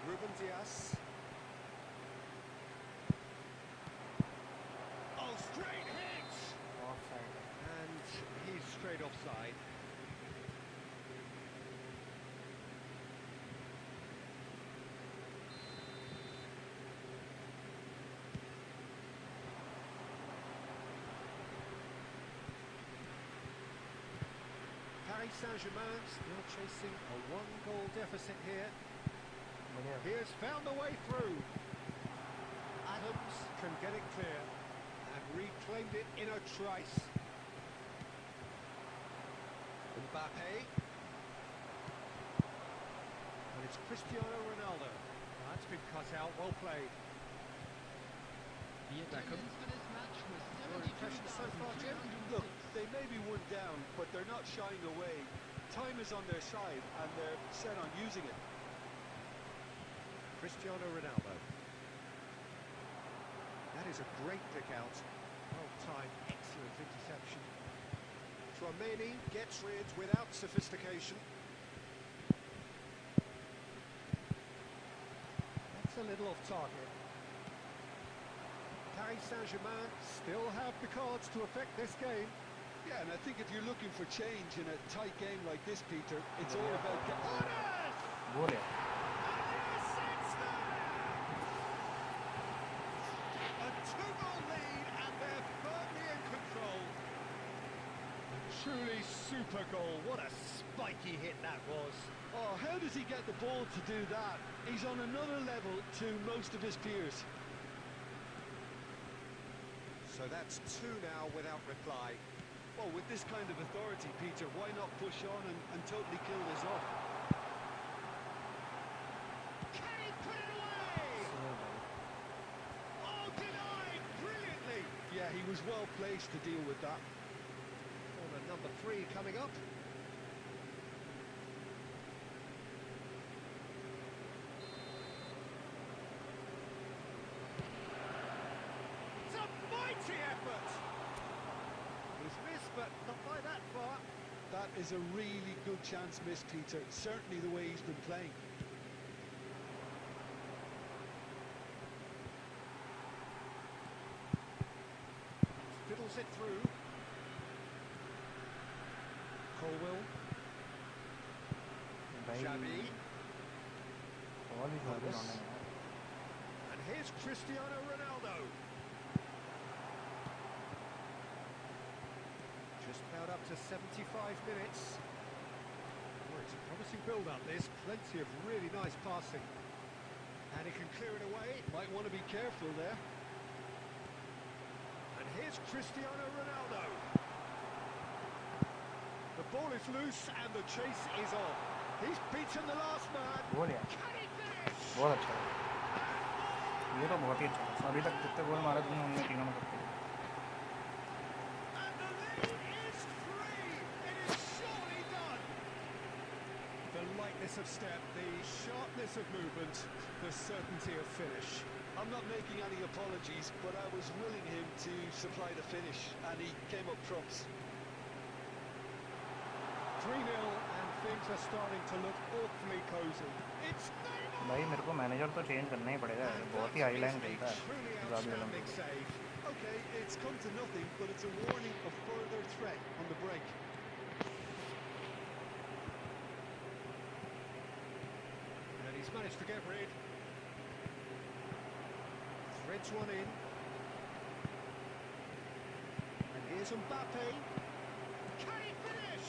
Ruben Dias. Paris Saint-Germain still chasing a one-goal deficit here.
बढ़िया
He has found the way through. Adams can get it clear and reclaimed it in a trice. Mbappe. And it's Cristiano Ronaldo. That's been cut out, well played.
The attendance for this match was
Your impressions so far, Jim?
72,306.
Look, they may be one down, but they're not shying away. Time is on their side, and they're set on using it.
Cristiano Ronaldo. That is a great pick out. Well timed, excellent interception. Tchouameni gets rid without sophistication. That's a little off target. Paris Saint-Germain still have the cards to affect this game.
Yeah, and I think if you're looking for change in a tight game like this, Peter, it's all about...
गोल है
A 2-goal lead and they're firmly in control. Truly super goal. What a spiky hit that was.
Oh, how does he get the ball to do that? He's on another level to most of his peers.
So that's 2 now without reply.
Well, with this kind of authority, Peter, why not push on and totally kill this off?
Can he put it away? Oh, denied brilliantly.
Yeah, he was well placed to deal with that.
Corner number 3 coming up. It's a mighty effort. He's missed, but not by that far.
That is a really good chance missed, Peter. Certainly the way he's been playing.
Fiddles it through. Colwell.
भाई
Xavi.
Ball ही छोड़ दी
Thomas.
उन्होंने यार
And here's Cristiano Ronaldo. Just about up to 75 minutes. Oh, it's a promising build-up, this. Plenty of really nice passing. And he can clear it away.
Might want to be careful there.
And here's Cristiano Ronaldo. The ball is loose and the chase is on. He's beaten the last man.
गोल है
Can he finish?
बहुत अच्छा है ये तो बहुत ही अच्छा है अभी तक जितने गोल मारे तुमने उनमें तीनों में करते
And the lead is 3. It is surely done. The lightness of step, the sharpness of movement, the certainty of finish.
I'm not making any apologies, but I was willing him to supply the finish, and he came up trumps.
3-0 and things are starting to look awfully cosy. It's Neymar!
भाई मेरे को manager तो change करना ही पड़ेगा
And
बहुत ही
that's
high line
a
खेलता है
truly
Xavi वाला
outstanding save.
Okay, it's come to nothing, but it's a warning of further threat on the break.
And he's managed to get rid. Threads one in. And here's Mbappe. Can he finish?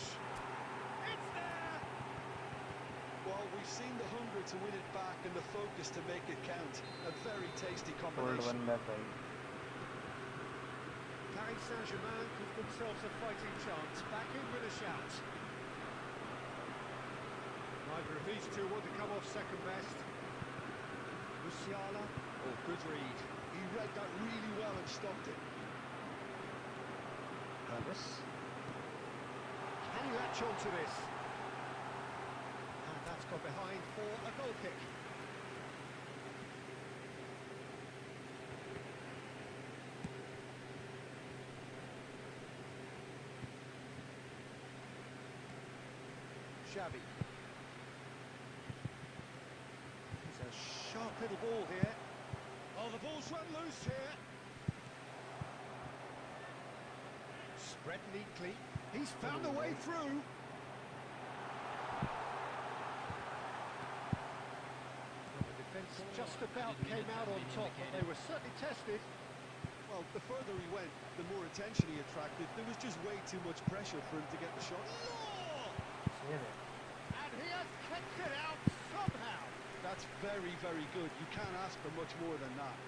It's there!
Well, we've seen the hunger to win it back and the focus to make it count. A very tasty
hold
combination.
One back भाई
Paris Saint-Germain give themselves a fighting chance. Back in with a shout. Neither of these two want to come off second best. Musiala. Oh, good read.
He read that really well and stopped it.
Thomas. Can he latch on to this? And that's gone behind for a goal kick. Xavi. It's a sharp little ball here. Oh, the ball's run loose here. Spread neatly. He's found a way through. Well, the defence just about came out on top, but they were certainly tested.
Well, the further he went, the more attention he attracted. There was just way too much pressure for him to get the shot.
Law!
ये देख
And he has kept it out somehow.
That's very, very good. You can't ask for much more than that.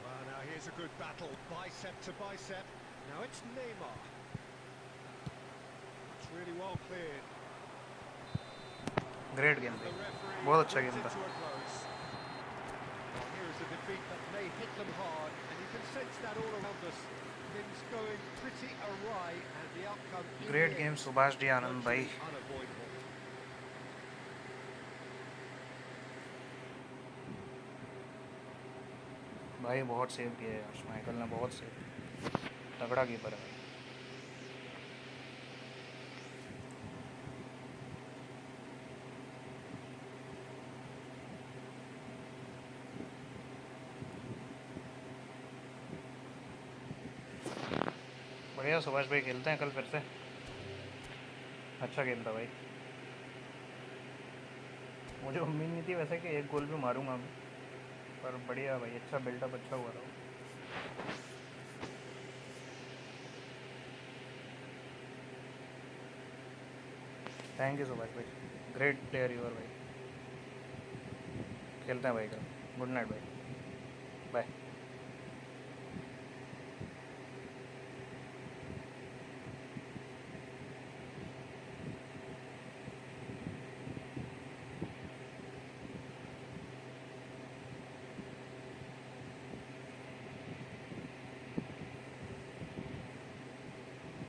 Well, now here's a good battle, bicep to bicep. Now it's Neymar. It's really well cleared.
Great game
The referee
बहुत अच्छा
brings
game
it
था
to a close. Well, here's a defeat that may hit them hard, and you can sense that all around us. Things going pretty awry, and the outcome in
great
the
game
end,
Subhash D Anand भाई
virtually unavoidable.
भाई बहुत save किया है यार Michael ने बहुत save तगड़ा keeper है बढ़िया सुभाष भाई खेलते हैं कल फिर से अच्छा गेम था भाई मुझे उम्मीद नहीं थी वैसे कि एक गोल भी मारूंगा मैं पर बढ़िया भाई अच्छा बिल्डअप अच्छा हुआ था थैंक यू सुभाष भाई ग्रेट प्लेयर यूर भाई खेलते हैं भाई कल गुड नाइट भाई बाय